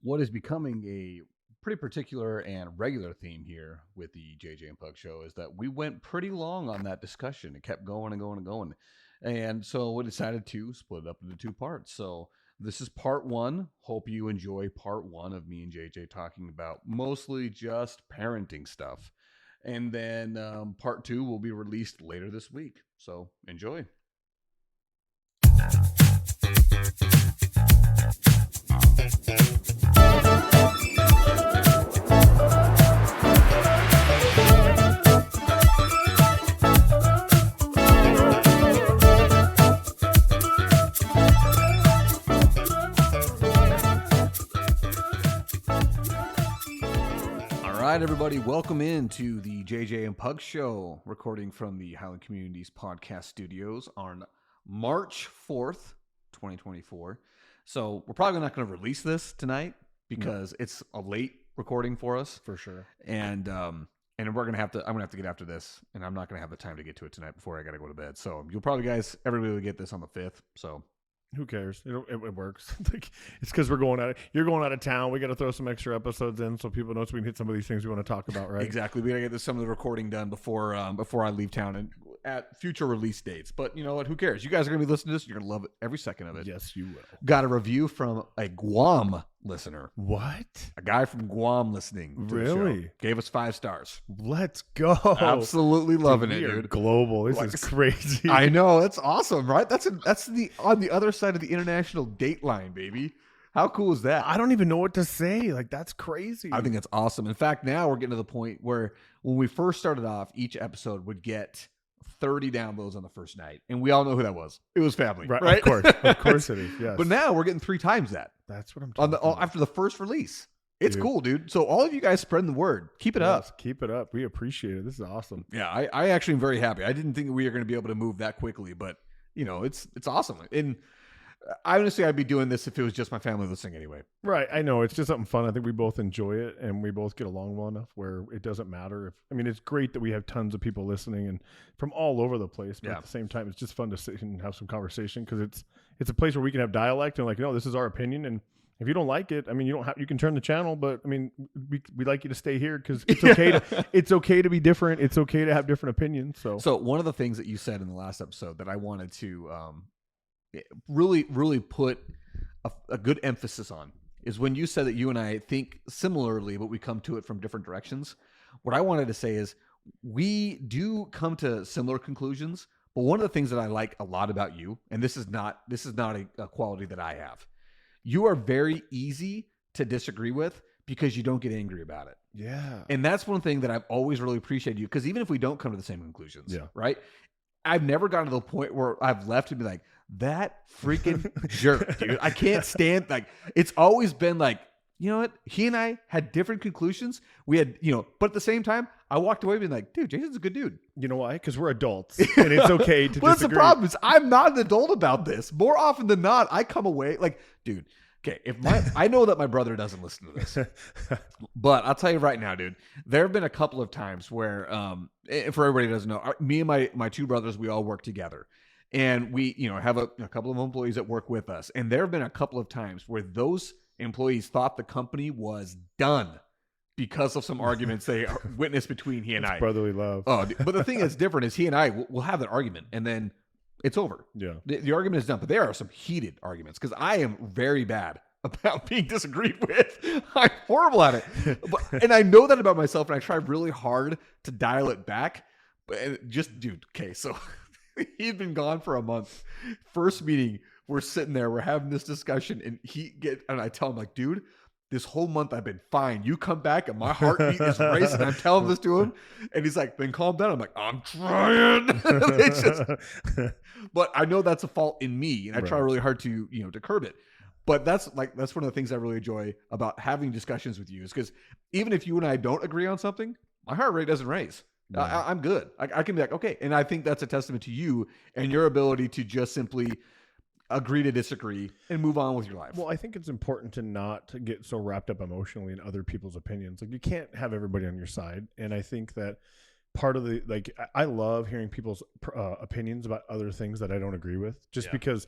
what is becoming a pretty particular and regular theme here with the JJ and Pug show is that we went pretty long on that discussion. It kept going and going and going. And so we decided to split it up into two parts. So this is part one. Hope you enjoy part one of me and JJ talking about mostly just parenting stuff. And then part two will be released later this week. So enjoy. All right, everybody, welcome into the JJ and Pug show, recording from the Highland Communities podcast studios on March 4th, 2024. So we're probably not going to release this tonight because it's a late recording for us. For sure. And we're going to have to, I'm going to have to get after this, and I'm not going to have the time to get to it tonight before I got to go to bed. So you'll probably everybody will get this on the 5th. So who cares? It works. It's because you're going out of town. We got to throw some extra episodes in so people know so we can hit some of these things we want to talk about, right? Exactly. We got to get some of the recording done before I leave town and at future release dates. But you know what? Who cares? You guys are going to be listening to this. You're going to love it every second of it. Yes, you will. Got a review from a Guam listener. What? A guy from Guam listening to really? the show. Gave us 5 stars. Let's go. Absolutely loving it, dude. Global. This is crazy. I know. That's awesome, right? That's on the other side of the international date line, baby. How cool is that? I don't even know what to say. Like, that's crazy. I think that's awesome. In fact, now we're getting to the point where when we first started off, each episode would get 30 downloads on the first night. And we all know who that was. It was family, right? Of course. Of course it is, yes. But now we're getting 3 times that. That's what I'm talking about. After the first release. It's cool, dude. So all of you guys spreading the word. Keep it up. Keep it up. We appreciate it. This is awesome. Yeah, I actually am very happy. I didn't think we were going to be able to move that quickly, but, you know, it's awesome. And honestly, I'd be doing this if it was just my family listening anyway. Right. I know. It's just something fun. I think we both enjoy it and we both get along well enough where it doesn't matter. It's great that we have tons of people listening and from all over the place. But at the same time, it's just fun to sit and have some conversation because it's a place where we can have dialect and like, no, this is our opinion. And if you don't like it, you can turn the channel, but we like you to stay here because it's okay it's okay to be different. It's okay to have different opinions. So one of the things that you said in the last episode that I wanted to really put a good emphasis on is when you said that you and I think similarly, but we come to it from different directions. What I wanted to say is we do come to similar conclusions, but one of the things that I like a lot about you, and this is not a quality that I have, you are very easy to disagree with because you don't get angry about it. Yeah. And that's one thing that I've always really appreciated you because even if we don't come to the same conclusions, right? I've never gotten to the point where I've left and be like, that freaking jerk, dude. I can't stand, like, it's always been like, you know what? He and I had different conclusions. We had, but at the same time, I walked away being like, dude, Jason's a good dude. You know why? Because we're adults and it's okay to disagree. Well, that's the problem is I'm not an adult about this. More often than not, I come away like, dude, okay, I know that my brother doesn't listen to this, but I'll tell you right now, dude, there have been a couple of times where, for everybody who doesn't know, me and my 2 brothers, we all work together. And we, have a couple of employees that work with us. And there have been a couple of times where those employees thought the company was done because of some arguments they witnessed between he and I. Brotherly love. Oh, but the thing that's different is he and I will have that argument and then it's over. Yeah. The argument is done, but there are some heated arguments because I am very bad about being disagreed with. I'm horrible at it. And I know that about myself and I try really hard to dial it back. But just, dude, okay, so he'd been gone for a month. First meeting, we're sitting there, we're having this discussion, and I tell him, like, dude, this whole month I've been fine. You come back and my heartbeat is racing. I'm telling this to him, and he's like, then calm down. I'm like, I'm trying. But I know that's a fault in me, and I try really hard to curb it. But that's one of the things I really enjoy about having discussions with you is because even if you and I don't agree on something, my heart rate doesn't raise. I'm good. I can be like, okay. And I think that's a testament to you and your ability to just simply agree to disagree and move on with your life. Well, I think it's important to not get so wrapped up emotionally in other people's opinions. Like, you can't have everybody on your side. And I think that part of the, like, I love hearing people's opinions about other things that I don't agree with, just because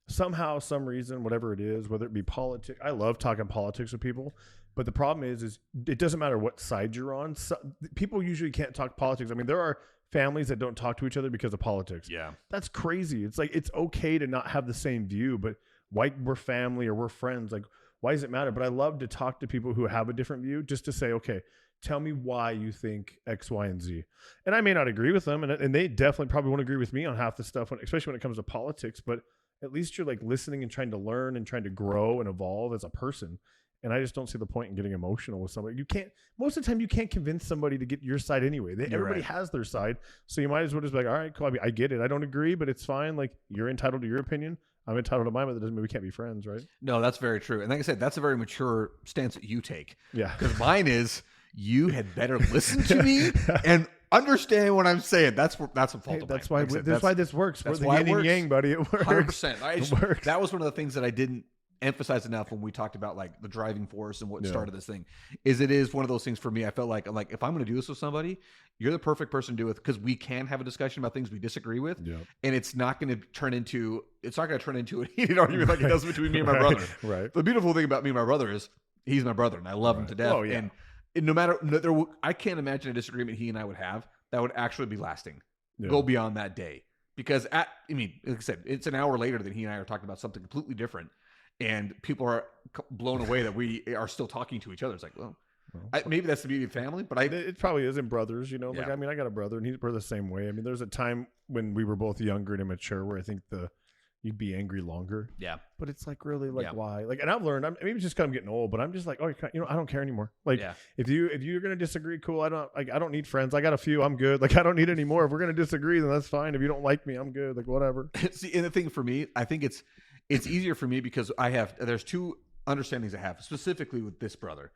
somehow, some reason, whatever it is, whether it be politics, I love talking politics with people. But the problem is it doesn't matter what side you're on. So, people usually can't talk politics. I mean, there are families that don't talk to each other because of politics. Yeah. That's crazy. It's like, it's okay to not have the same view, but why we're family or we're friends, like, why does it matter? But I love to talk to people who have a different view just to say, okay, tell me why you think X, Y, and Z. And I may not agree with them, and they definitely probably won't agree with me on half the stuff, especially when it comes to politics, but at least you're like listening and trying to learn and trying to grow and evolve as a person. And I just don't see the point in getting emotional with somebody. You can't, most of the time, you can't convince somebody to get your side anyway. Everybody has their side. So you might as well just be like, all right, cool. I mean, I get it. I don't agree, but it's fine. Like, you're entitled to your opinion. I'm entitled to mine, but that doesn't mean we can't be friends, right? No, that's very true. And like I said, that's a very mature stance that you take. Yeah. Because mine is, you had better listen to me and understand what I'm saying. That's a fault of mine. That's why this works. That's We're why the yin and yang, buddy. It works. 100%. It works. That was one of the things that I didn't emphasize enough when we talked about like the driving force and what started this thing. It is one of those things for me. I felt like if I'm going to do this with somebody, you're the perfect person to do it, because we can have a discussion about things we disagree with, and it's not going to turn into a heated argument like it does between me and my brother. Right. The beautiful thing about me and my brother is he's my brother, and I love him to death. Oh, yeah. And no matter, I can't imagine a disagreement he and I would have that would actually be lasting, go beyond that day. Because like I said, it's an hour later that he and I are talking about something completely different, and people are blown away that we are still talking to each other. It's like, maybe that's the beauty of family, but it probably isn't brothers, you know. Like, I mean, I got a brother, and we're the same way. I mean, there's a time when we were both younger and immature where I think you'd be angry longer. Yeah. But it's like, really, like, why? Like, and I've learned, maybe it's just because I'm getting old, but I'm just like, I don't care anymore. Like, if you're going to disagree, cool. I don't need friends. I got a few. I'm good. Like, I don't need any more. If we're going to disagree, then that's fine. If you don't like me, I'm good. Like, whatever. See, and the thing for me, I think it's easier for me because there's two understandings I have, specifically with this brother.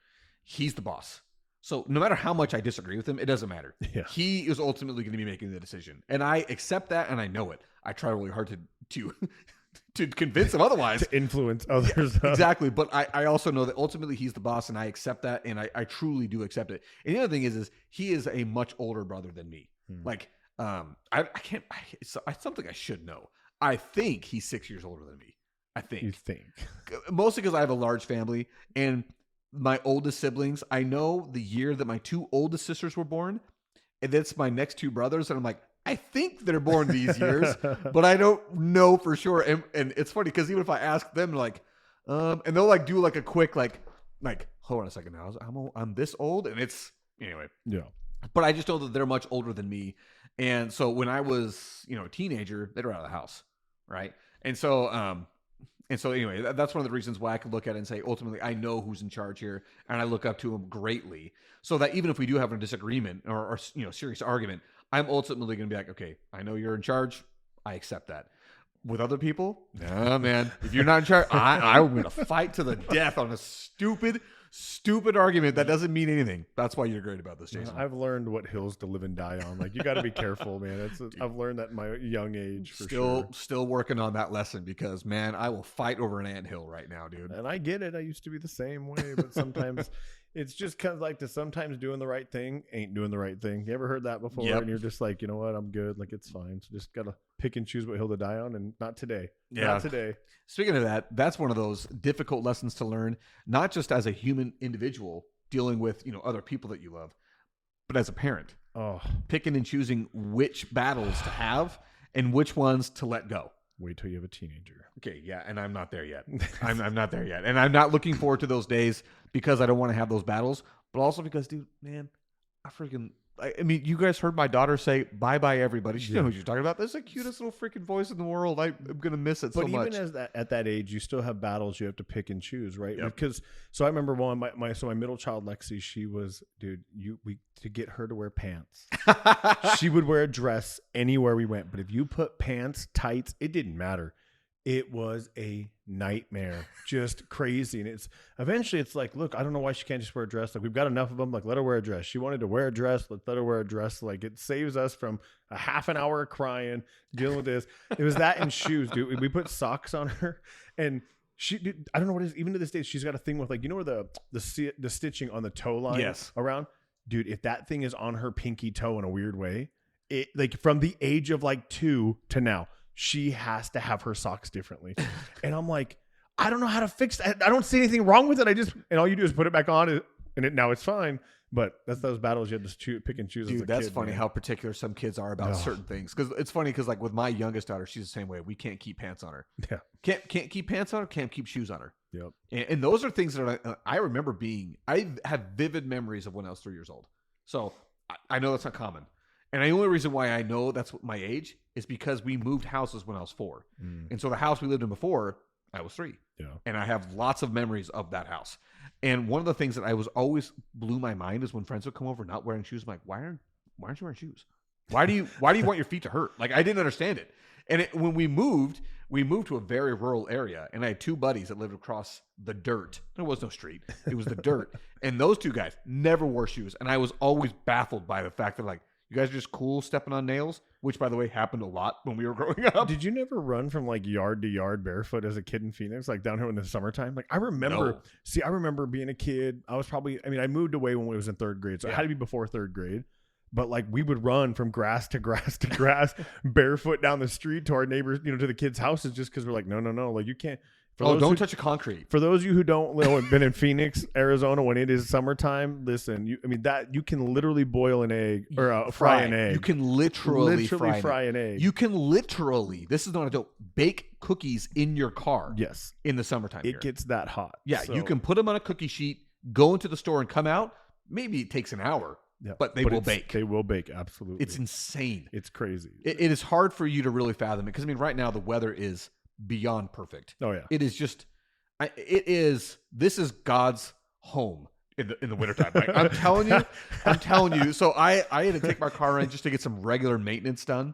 He's the boss. So no matter how much I disagree with him, it doesn't matter. Yeah. He is ultimately going to be making the decision. And I accept that, and I know it. I try really hard to convince him otherwise. To influence others. Exactly. But I also know that ultimately he's the boss, and I accept that, and I truly do accept it. And the other thing is he is a much older brother than me. Like, it's something I should know. I think he's 6 years older than me. I think. You think. Mostly because I have a large family, and my oldest siblings, I know the year that my two oldest sisters were born, and that's my next two brothers, and I'm like, I think they're born these years, but I don't know for sure. And it's funny because even if I ask them, like, and they'll like do like a quick like hold on a second now, I'm this old, and it's anyway. Yeah. But I just know that they're much older than me, and so when I was a teenager, they were out of the house, right? And so anyway, that's one of the reasons why I could look at it and say, ultimately, I know who's in charge here, and I look up to him greatly. So that even if we do have a disagreement or serious argument, I'm ultimately going to be like, okay, I know you're in charge. I accept that. With other people, nah, man, if you're not in charge, I'm going to fight to the death on a stupid argument that doesn't mean anything. That's why you're great about this, Jason. I've learned what hills to live and die on. Like, you got to be careful, man. I've learned that in my young age. Still working on that lesson because, man, I will fight over an anthill right now, dude. And I get it. I used to be the same way, but sometimes it's just kind of like sometimes doing the right thing ain't doing the right thing. You ever heard that before? Yep. And you're just like, you know what? I'm good. Like, it's fine. So just got to pick and choose what hill to die on, and not today. Yeah. Not today. Speaking of that, that's one of those difficult lessons to learn, not just as a human individual dealing with, other people that you love, but as a parent. Oh, picking and choosing which battles to have and which ones to let go. Wait till you have a teenager. Okay, yeah, and I'm not there yet. I'm not there yet. And I'm not looking forward to those days because I don't want to have those battles, but also because, dude, man, I mean, you guys heard my daughter say, bye-bye, everybody. She knows who you're talking about. That's the cutest little freaking voice in the world. I'm going to miss it so much. But even at that age, you still have battles you have to pick and choose, right? Yep. Because, so I remember my middle child, Lexi, she was, dude, to get her to wear pants. She would wear a dress anywhere we went. But if you put pants, tights, it didn't matter. It was a nightmare, just crazy. And eventually it's like, look, I don't know why she can't just wear a dress. Like, we've got enough of them. Like, let her wear a dress. She wanted to wear a dress. Let her wear a dress. Like, it saves us from a half an hour of crying, dealing with this. It was that and shoes, dude. We put socks on her, and I don't know what it is. Even to this day, she's got a thing with, like, where the stitching on the toe line around, dude. If that thing is on her pinky toe in a weird way, it, like, from the age of like 2 to now, she has to have her socks differently. And I'm like, I don't know how to fix that. I don't see anything wrong with it. And all you do is put it back on and now it's fine. But that's those battles you have to pick and choose. Dude, as a that's kid, funny man. how particular some kids are about certain things. Because it's funny because like with my youngest daughter, she's the same way. We can't keep pants on her. Yeah. Can't keep pants on her. Can't keep shoes on her. Yep. And those are things that I remember being. I have vivid memories of when I was 3 years old. So I know that's not common. And the only reason why I know that's my age is because we moved houses when I was 4. And so the house we lived in before, I was 3. Yeah. And I have lots of memories of that house. And one of the things that I was always blew my mind is when friends would come over not wearing shoes. I'm like, why aren't you wearing shoes? Why do you want your feet to hurt? Like, I didn't understand it. And when we moved to a very rural area, and I had 2 buddies that lived across the dirt. There was no street. It was the dirt. And those 2 guys never wore shoes. And I was always baffled by the fact that, like, you guys are just cool stepping on nails, which, by the way, happened a lot when we were growing up. Did you never run from like yard to yard barefoot as a kid in Phoenix, like down here in the summertime? Like I remember being a kid. I moved away when we was in 3rd grade, so it had to be before 3rd grade. But like we would run from grass to grass to grass barefoot down the street to our neighbors, to the kids' houses, just because we're like, no, like you can't. Don't touch the concrete. For those of you who don't have been in Phoenix, Arizona, when it is summertime, listen, you can literally boil an egg or fry an egg. You can literally fry an egg. You can literally, this is not a joke, bake cookies in your car. Yes. In the summertime. It gets that hot. Yeah. So, you can put them on a cookie sheet, go into the store and come out. Maybe it takes an hour, but they will bake. They will bake. Absolutely. It's insane. It's crazy. It is hard for you to really fathom it. Because right now the weather is beyond perfect. Oh yeah. It is just, this is God's home in the wintertime. Like, I'm telling you. So I had to take my car in just to get some regular maintenance done.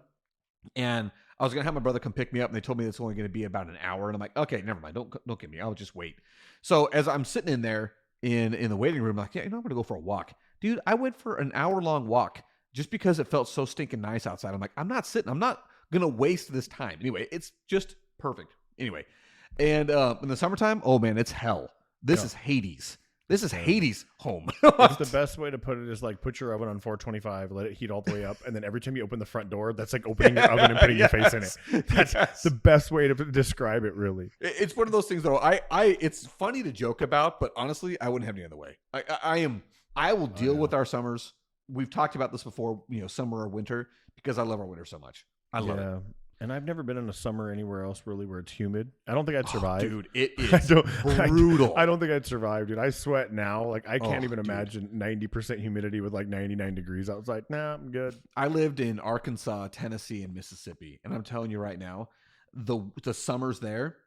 And I was going to have my brother come pick me up, and they told me it's only going to be about an hour. And I'm like, okay, never mind. Don't get me. I'll just wait. So as I'm sitting in there in the waiting room, I'm like, yeah, I'm going to go for a walk. Dude, I went for an hour-long walk just because it felt so stinking nice outside. I'm like, I'm not going to waste this time. Anyway, it's just perfect. Anyway, and in the summertime, oh man, it's hell. This is Hades. This is Hades home. It's the best way to put it is like put your oven on 425, let it heat all the way up, and then every time you open the front door, that's like opening your oven and putting your face in it. That's the best way to describe it, really. It's one of those things, though. It's funny to joke about, but honestly, I wouldn't have any other way. I will deal with our summers. We've talked about this before, summer or winter, because I love our winter so much. I love it. And I've never been in a summer anywhere else really where it's humid. I don't think I'd survive. Dude, it is brutal. I don't think I'd survive, dude. I sweat now. Like I can't even imagine 90% humidity with like 99 degrees. I was like, nah, I'm good. I lived in Arkansas, Tennessee, and Mississippi. And I'm telling you right now, the summers there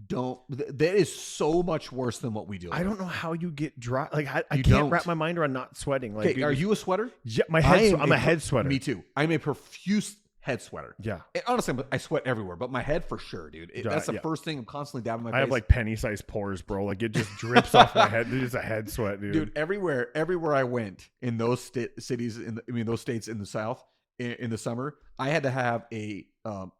that is so much worse than what we do. I don't know how you get dry. Like I can't wrap my mind around not sweating. Like, are you a sweater? Yeah, I'm a head sweater. Me too. I'm a profuse head sweater. Yeah. Honestly, I sweat everywhere, but my head for sure, dude. That's the first thing I'm constantly dabbing my face. I have like penny-sized pores, bro. Like it just drips off my head. It's a head sweat, dude. Dude, everywhere I went in those cities, those states in the South, in the summer, I had to have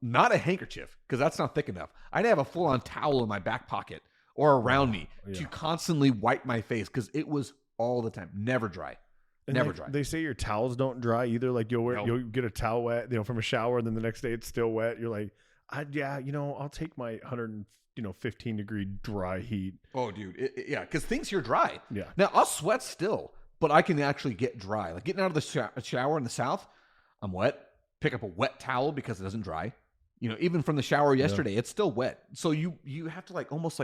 not a handkerchief because that's not thick enough. I'd have a full-on towel in my back pocket or around me to constantly wipe my face because it was all the time, never dry. And never dry. They say your towels don't dry either. Like you'll get a towel wet, from a shower, and then the next day it's still wet. You're like, I'll take my 115 degree dry heat. Oh, dude, because things here dry. Yeah. Now I'll sweat still, but I can actually get dry. Like getting out of the shower in the South, I'm wet. Pick up a wet towel because it doesn't dry. Even from the shower yesterday, it's still wet. So you have to almost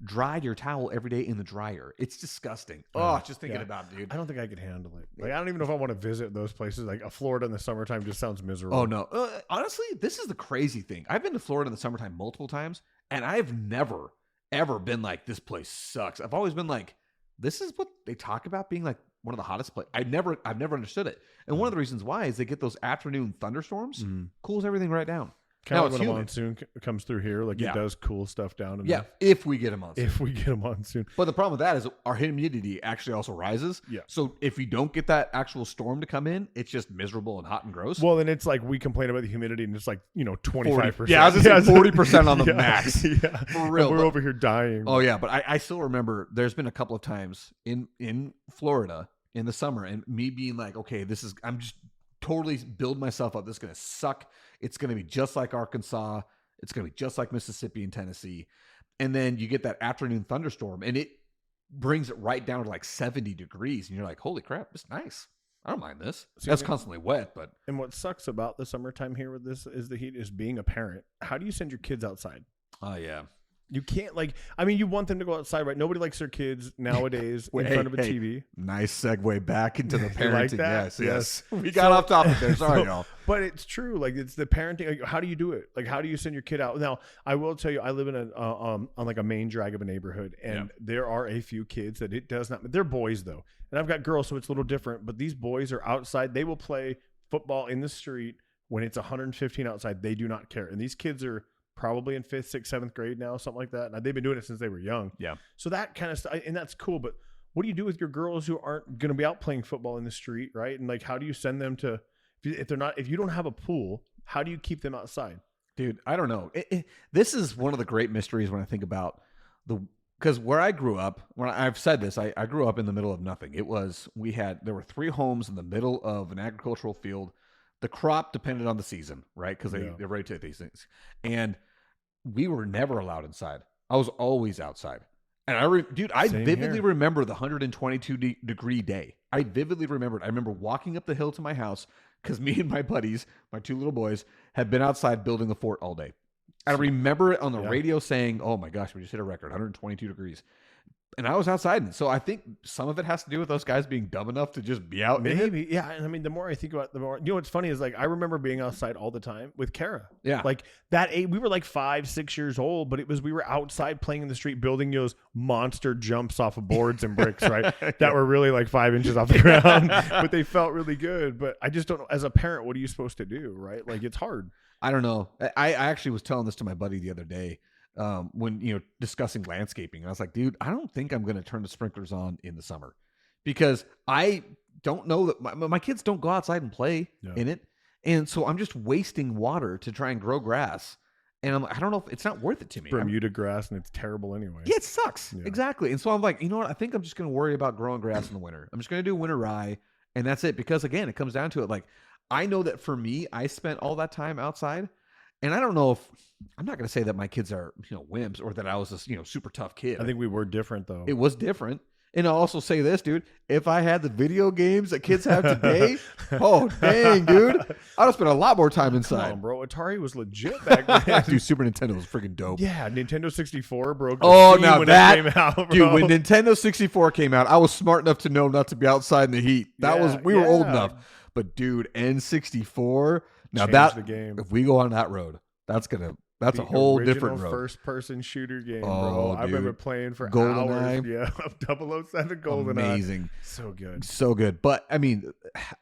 dry your towel every day in the dryer. It's disgusting. Just thinking about it, dude. I don't think I could handle it. Like I don't even know if I want to visit those places. Like Florida in the summertime just sounds miserable. Oh no. Honestly, this is the crazy thing. I've been to Florida in the summertime multiple times, and I've never ever been like, this place sucks. I've always been like, this is what they talk about being like one of the hottest places. I've never understood it. And one of the reasons why is they get those afternoon thunderstorms, cools everything right down. Kind of like when a monsoon comes through here, it does cool stuff down. If we get a monsoon. If we get a monsoon. But the problem with that is our humidity actually also rises. Yeah. So if we don't get that actual storm to come in, it's just miserable and hot and gross. Well, then it's like we complain about the humidity and it's 25%. Yeah, I was going to say 40% on the max. Yeah. For real. And we're over here dying. Oh, yeah. But I still remember there's been a couple of times in Florida in the summer and me being like, okay, I'm just totally build myself up. This is going to suck. It's going to be just like Arkansas. It's going to be just like Mississippi and Tennessee. And then you get that afternoon thunderstorm, and it brings it right down to like 70 degrees. And you're like, holy crap, it's nice. I don't mind this. That's constantly wet, but. And what sucks about the summertime here with this is the heat is being a parent. How do you send your kids outside? Oh, yeah. You can't you want them to go outside, right? Nobody likes their kids nowadays in front of a TV. Nice segue back into the parenting. Like that? Yes. We got off topic there. Sorry, y'all. But it's true. Like it's the parenting. Like, how do you do it? Like, how do you send your kid out? Now, I will tell you, I live in on like a main drag of a neighborhood, and there are a few kids that it does not. They're boys though, and I've got girls, so it's a little different. But these boys are outside. They will play football in the street when it's 115 outside. They do not care, and these kids are probably in 5th, 6th, 7th grade now, something like that. Now, they've been doing it since they were young. Yeah. So that kind of stuff, and that's cool. But what do you do with your girls who aren't going to be out playing football in the street, right? And like, how do you send them to, if you don't have a pool, how do you keep them outside? Dude, I don't know. This is one of the great mysteries when I think about because where I grew up, I've said this, I grew up in the middle of nothing. There were 3 homes in the middle of an agricultural field. The crop depended on the season, right? Because they rotate these things. And we were never allowed inside. I was always outside. And I vividly remember the 122-degree day. I vividly remembered. I remember walking up the hill to my house because me and my buddies, my 2 little boys, had been outside building the fort all day. I remember it on the radio saying, oh my gosh, we just hit a record, 122 degrees. And I was outside. And so I think some of it has to do with those guys being dumb enough to just be out. Maybe. Yeah. And I mean, the more I think about it, the more, what's funny is like, I remember being outside all the time with Kara. Yeah. Like we were like 5, 6 years old, but we were outside playing in the street, building those monster jumps off of boards and bricks, right? That were really like 5 inches off the ground, but they felt really good. But I just don't know, as a parent, what are you supposed to do? Right. Like it's hard. I don't know. I actually was telling this to my buddy the other day. When discussing landscaping, I was like, dude, I don't think I'm going to turn the sprinklers on in the summer because I don't know that my kids don't go outside and play in it. And so I'm just wasting water to try and grow grass. And I'm like, I don't know if it's not worth it to me. Bermuda grass and it's terrible anyway. Yeah, it sucks. Yeah. Exactly. And so I'm like, you know what? I think I'm just going to worry about growing grass in the winter. I'm just going to do winter rye. And that's it. Because again, it comes down to it. Like, I know that for me, I spent all that time outside. And I don't know if I'm not going to say that my kids are, wimps or that I was a, super tough kid. I think we were different though. It was different. And I'll also say this, dude, if I had the video games that kids have today, oh, dang, dude, I'd have spent a lot more time inside. Come on, bro. Atari was legit back then. Dude, Super Nintendo was freaking dope. Yeah, Nintendo 64 broke the now when that it came out, bro. Dude, when Nintendo 64 came out, I was smart enough to know not to be outside in the heat. We were old enough. But dude, N64, now changed the game. If we go on that road, that's a whole different road. First-person shooter game, bro. I remember playing for GoldenEye. hours. Yeah, 007 GoldenEye. Amazing. So good. So good. But, I mean,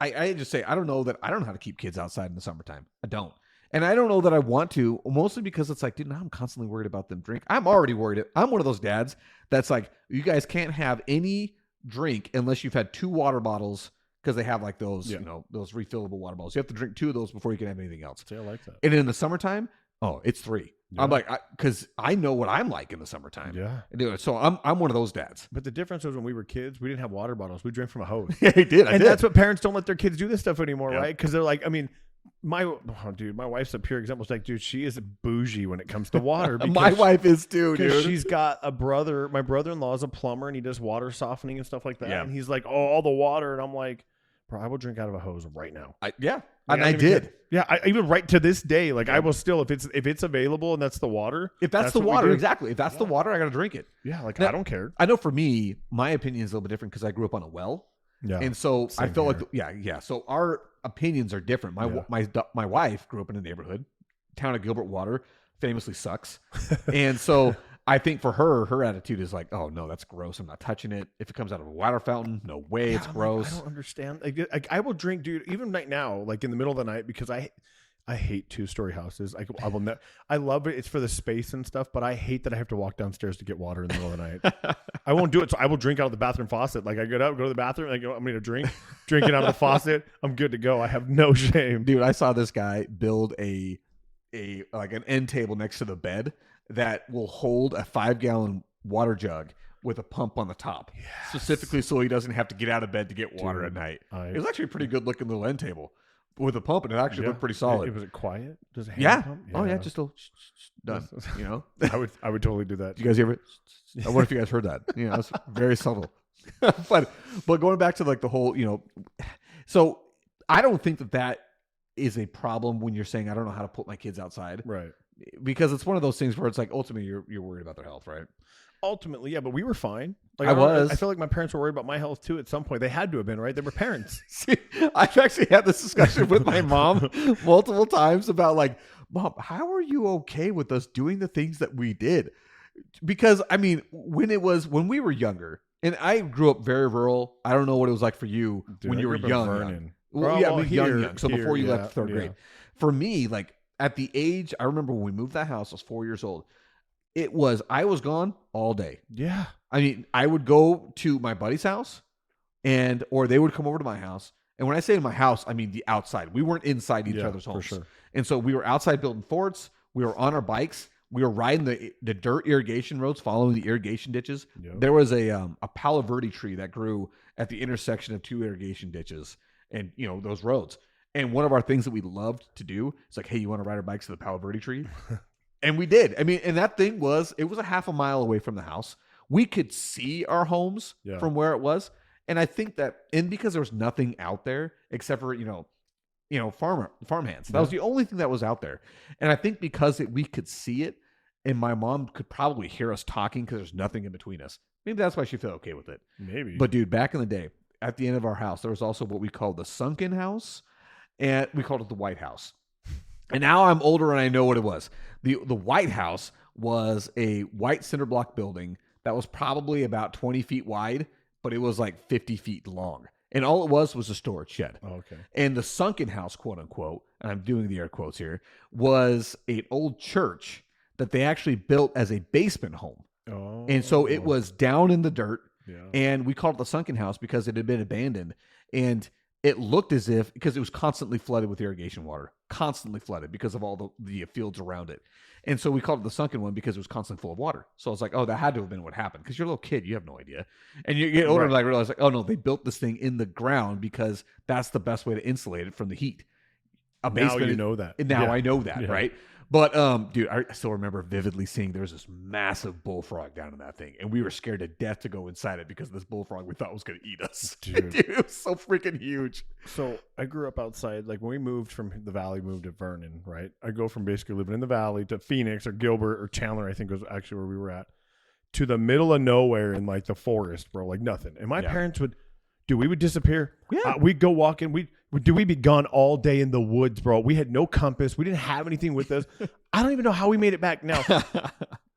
I just say, I don't know how to keep kids outside in the summertime. I don't. And I don't know that I want to, mostly because it's like, dude, now I'm constantly worried about them drink. I'm already worried. I'm one of those dads that's like, you guys can't have any drink unless you've had 2 water bottles because they have like those, those refillable water bottles. You have to drink 2 of those before you can have anything else. See, I like that. And in the summertime, it's 3. Yeah. I'm like, because I know what I'm like in the summertime. Yeah. So I'm one of those dads. But the difference was when we were kids, we didn't have water bottles. We drank from a hose. Yeah, I did. And that's what parents don't let their kids do this stuff anymore, right? Because they're like, I mean, my wife's a pure example. It's like, dude, she is bougie when it comes to water. My wife is too, dude. She's got a brother. My brother-in-law is a plumber, and he does water softening and stuff like that. Yeah. And he's like, all the water. And I'm like, bro, I will drink out of a hose right now. And I did. Yeah, I even right to this day, like I will still, if it's available and that's the water. If that's the water, exactly. If that's the water, I got to drink it. Yeah, like now, I don't care. I know for me, my opinion is a little bit different because I grew up on a well. Yeah. And so I feel like, So our opinions are different. My wife grew up in a neighborhood, town of Gilbert Water, famously sucks. And so I think for her attitude is like, oh no, that's gross. I'm not touching it. If it comes out of a water fountain, no way, it's gross. Like, I don't understand. Like, I will drink, dude, even right now, like in the middle of the night, because I hate 2-story houses. I love it. It's for the space and stuff, but I hate that I have to walk downstairs to get water in the middle of the night. I won't do it. So I will drink out of the bathroom faucet. Like I get up, go to the bathroom, I'm going to drink it out of the faucet. I'm good to go. I have no shame. Dude, I saw this guy build an end table next to the bed that will hold a 5-gallon water jug with a pump on the top, specifically so he doesn't have to get out of bed to get water at night. It was actually a pretty good looking little end table. with a pump, and it actually looked pretty solid. Was it quiet? Does it pump? Oh yeah, just a done. You know, I would totally do that. You guys ever? I wonder if you guys heard that. You know, it's very subtle. but going back to like the whole, you know, so I don't think that is a problem when you're saying I don't know how to put my kids outside, right? Because it's one of those things where it's like ultimately you're worried about their health, right? Ultimately, yeah, but we were fine. Like I feel like my parents were worried about my health too. At some point, they had to have been, right? They were parents. See, I've actually had this discussion with my mom multiple times about like, Mom, how are you okay with us doing the things that we did? Because I mean, when we were younger, and I grew up very rural. I don't know what it was like for you when you were young. Well, yeah, young. So before you left third grade, for me, like at the age, I remember when we moved that house, I was 4 years old. I was gone all day. Yeah. I mean, I would go to my buddy's house or they would come over to my house. And when I say my house, I mean the outside. We weren't inside each other's homes. For sure. And so we were outside building forts. We were on our bikes. We were riding the dirt irrigation roads, following the irrigation ditches. Yep. There was a Palo Verde tree that grew at the intersection of two irrigation ditches and, you know, those roads. And one of our things that we loved to do is like, hey, you want to ride our bikes to the Palo Verde tree? And we did. I mean, and that thing was a half a mile away from the house. We could see our homes from where it was. And I think because there was nothing out there except for, farmhands. That was the only thing that was out there. And I think because we could see it and my mom could probably hear us talking because there's nothing in between us. Maybe that's why she felt okay with it. Maybe. But dude, back in the day, at the end of our house, there was also what we called the sunken house. And we called it the White House. And now I'm older and I know what it was. The White House was a white cinder block building that was probably about 20 feet wide, but it was like 50 feet long. And all it was a storage shed. Oh, okay. And the sunken house, quote unquote, and I'm doing the air quotes here, was an old church that they actually built as a basement home. Oh. And so it was down in the dirt. Yeah. And we called it the sunken house because it had been abandoned. And it looked as if, because it was constantly flooded with irrigation water, constantly flooded because of all the fields around it. And so we called it the sunken one because it was constantly full of water. So I was like, oh, that had to have been what happened. Because you're a little kid, you have no idea. And you get older and like realize like, oh no, they built this thing in the ground because that's the best way to insulate it from the heat. Now you know that. Now I know that, right? But dude, I still remember vividly seeing there was this massive bullfrog down in that thing, and we were scared to death to go inside it because this bullfrog we thought was going to eat us. Dude, it was so freaking huge. So I grew up outside. Like when we moved from the valley, moved to Vernon, right? I go from basically living in the valley to Phoenix or Gilbert or Chandler, I think was actually where we were at, to the middle of nowhere in like the forest, bro, like nothing. And my parents we would disappear. Yeah. We'd go walking. We'd be gone all day in the woods, bro. We had no compass. We didn't have anything with us. I don't even know how we made it back now.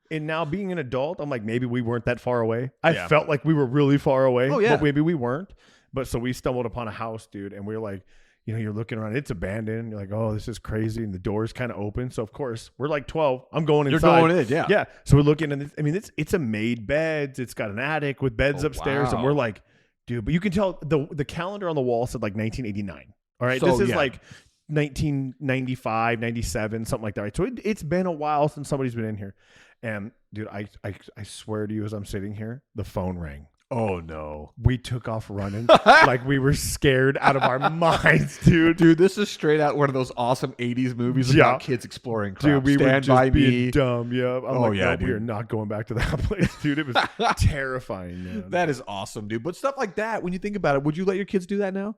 And now being an adult, I'm like, maybe we weren't that far away. I felt like we were really far away, but maybe we weren't. But so we stumbled upon a house, dude, and we were like, you're looking around, it's abandoned. You're like, oh, this is crazy. And the door's kind of open. So of course we're like 12. I'm going inside. You're going in, yeah. Yeah. So we're looking and it's a made beds. It's got an attic with beds upstairs. Wow. And we're like, dude, but you can tell the calendar on the wall said like 1989. All right. So, this is like 1995, 97, something like that. Right. So it's been a while since somebody's been in here. And dude, I swear to you, as I'm sitting here, the phone rang. Oh no. We took off running like we were scared out of our minds, dude. Dude, this is straight out one of those awesome 80s movies about kids exploring crap. Dude, we were just being me. dumb. Yeah. Dude. We are not going back to that place, dude. It was terrifying, man. That is awesome, dude. But stuff like that, when you think about it, would you let your kids do that now?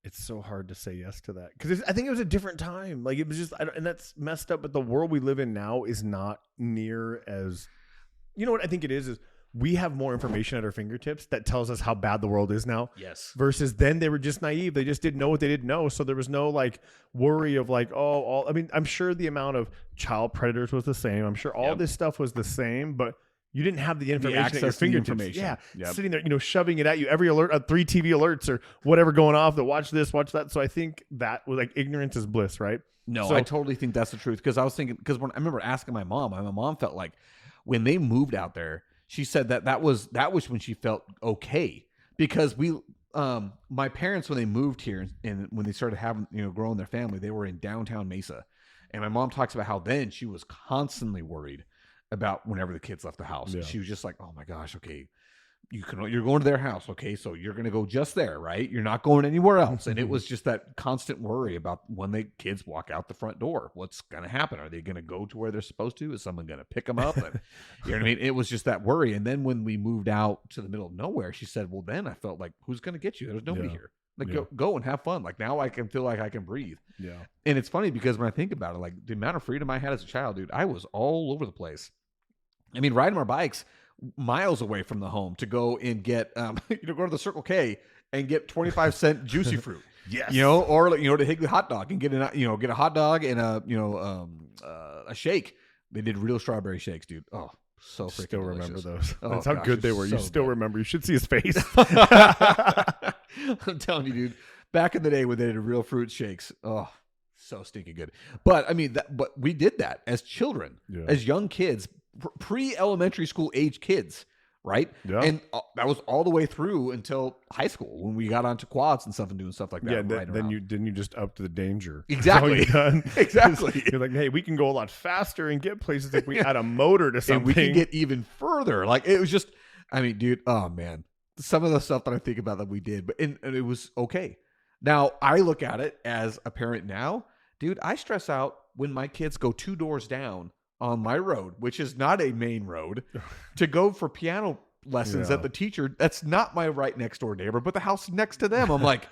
It's so hard to say yes to that because I think it was a different time. Like it was just, and that's messed up. But the world we live in now is not near as, what I think it is we have more information at our fingertips that tells us how bad the world is now. Yes. Versus then they were just naive. They just didn't know what they didn't know. So there was no like worry of like, I'm sure the amount of child predators was the same. I'm sure all this stuff was the same, but you didn't have the information at your fingertips. Yeah. Yep. Sitting there, shoving it at you. Every alert, 3 TV alerts or whatever going off that watch this, watch that. So I think that was like ignorance is bliss, right? No, I totally think that's the truth. Because I was thinking, when I remember asking my mom felt like when they moved out there, she said that was when she felt okay because my parents, when they moved here and when they started having, growing their family, they were in downtown Mesa. And my mom talks about how then she was constantly worried about whenever the kids left the house. Yeah. She was just like, oh my gosh, okay, you're going to their house. Okay. So you're going to go just there, right? You're not going anywhere else. And it was just that constant worry about when the kids walk out the front door, what's going to happen? Are they going to go to where they're supposed to? Is someone going to pick them up? And, you know what I mean? It was just that worry. And then when we moved out to the middle of nowhere, she said, well, then I felt like, who's going to get you? There's nobody here. Like, go and have fun. Like, now I can feel like I can breathe. Yeah. And it's funny because when I think about it, like the amount of freedom I had as a child, dude, I was all over the place. I mean, riding our bikes miles away from the home to go and get, go to the Circle K and get 25-cent juicy fruit. Yes. Or, to Higley hot dog and get a hot dog and a shake. They did real strawberry shakes, dude. Oh, so freaking still delicious. remember those. Oh, That's how good they were. So you still good. remember. You should see his face. I'm telling you, dude. Back in the day when they did real fruit shakes, oh, so stinking good. But I mean, but we did that as children, as young kids, pre-elementary school age kids, right? Yeah. And that was all the way through until high school when we got onto quads and stuff and doing stuff like that. Yeah. Then you just up to the danger. Exactly. Exactly. You're like, hey, we can go a lot faster and get places if we add a motor to something. And we can get even further. Like it was just, I mean, dude, oh man, some of the stuff that I think about that we did, but and it was okay. Now I look at it as a parent now, dude, I stress out when my kids go 2 doors down on my road, which is not a main road, to go for piano lessons at the teacher. That's not my right next door neighbor, but the house next to them. I'm like,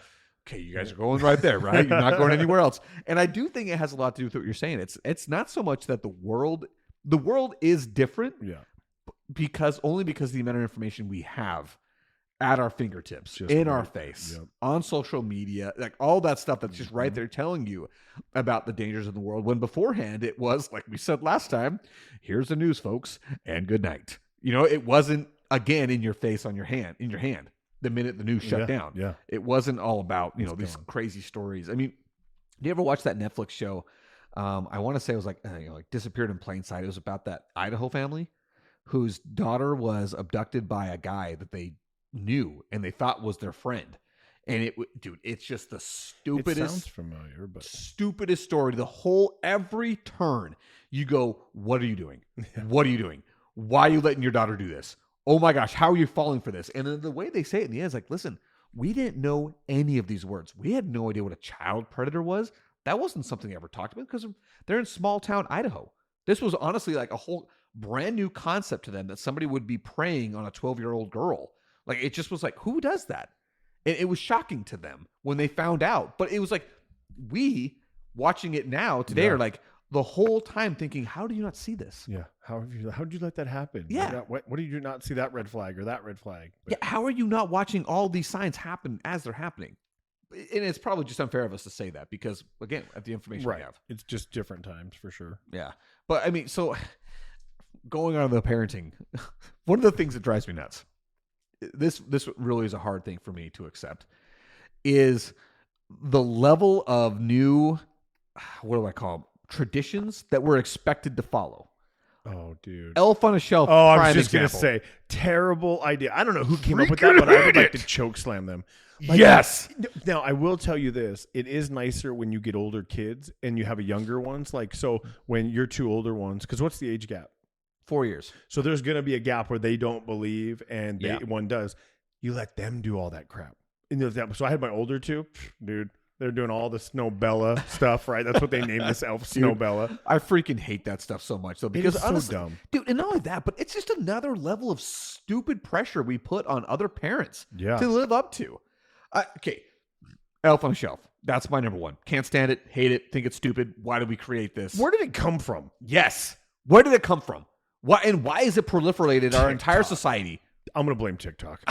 okay, you guys are going right there, right? You're not going anywhere else. And I do think it has a lot to do with what you're saying. It's not so much that the world is different, because the amount of information we have at our fingertips, just in our face, on social media, like all that stuff that's just right there telling you about the dangers of the world. When beforehand it was, like we said last time, here's the news, folks, and good night. It wasn't, again, in your face, in your hand, the minute the news shut down. Yeah. It wasn't all about, these crazy stories. I mean, do you ever watch that Netflix show? I want to say it was like Disappeared in Plain Sight. It was about that Idaho family whose daughter was abducted by a guy that they knew and they thought was their friend. And it's just the stupidest. It sounds familiar, but stupidest story. Every turn you go, what are you doing? What are you doing? Why are you letting your daughter do this? Oh my gosh, how are you falling for this? And then the way they say it in the end is like, listen, we didn't know any of these words. We had no idea what a child predator was. That wasn't something they ever talked about because they're in small town Idaho. This was honestly like a whole brand new concept to them that somebody would be preying on a 12-year-old girl. Like, it just was like, who does that? And it was shocking to them when they found out. But it was like, we watching it now today are like the whole time thinking, how do you not see this? Yeah. How did you let that happen? Yeah. What did you not see that red flag or that red flag? But, yeah. How are you not watching all these signs happen as they're happening? And it's probably just unfair of us to say that because, again, at the information we have. It's just different times for sure. Yeah. But I mean, so going on to the parenting, one of the things that drives me nuts, this really is a hard thing for me to accept, is the level of new, what do I call them, traditions that we're expected to follow. Oh, dude. Elf on a Shelf. Oh, I was just going to say, terrible idea. I don't know who came up with that, but I would like to choke slam them. Like, yes. Now, I will tell you this. It is nicer when you get older kids and you have a younger ones. Like, so when you're 2 older ones, because what's the age gap? 4 years. So there's going to be a gap where they don't believe and one does. You let them do all that crap. So I had my older 2, dude. They're doing all the Snowbella stuff, right? That's what they named this elf, Snowbella. I freaking hate that stuff so much, though, because honestly, so dumb, dude. And not only that, but it's just another level of stupid pressure we put on other parents to live up to. Okay, Elf on a Shelf. That's my number 1. Can't stand it. Hate it. Think it's stupid. Why did we create this? Where did it come from? Yes. Where did it come from? Why is it proliferated our entire society? I'm going to blame TikTok.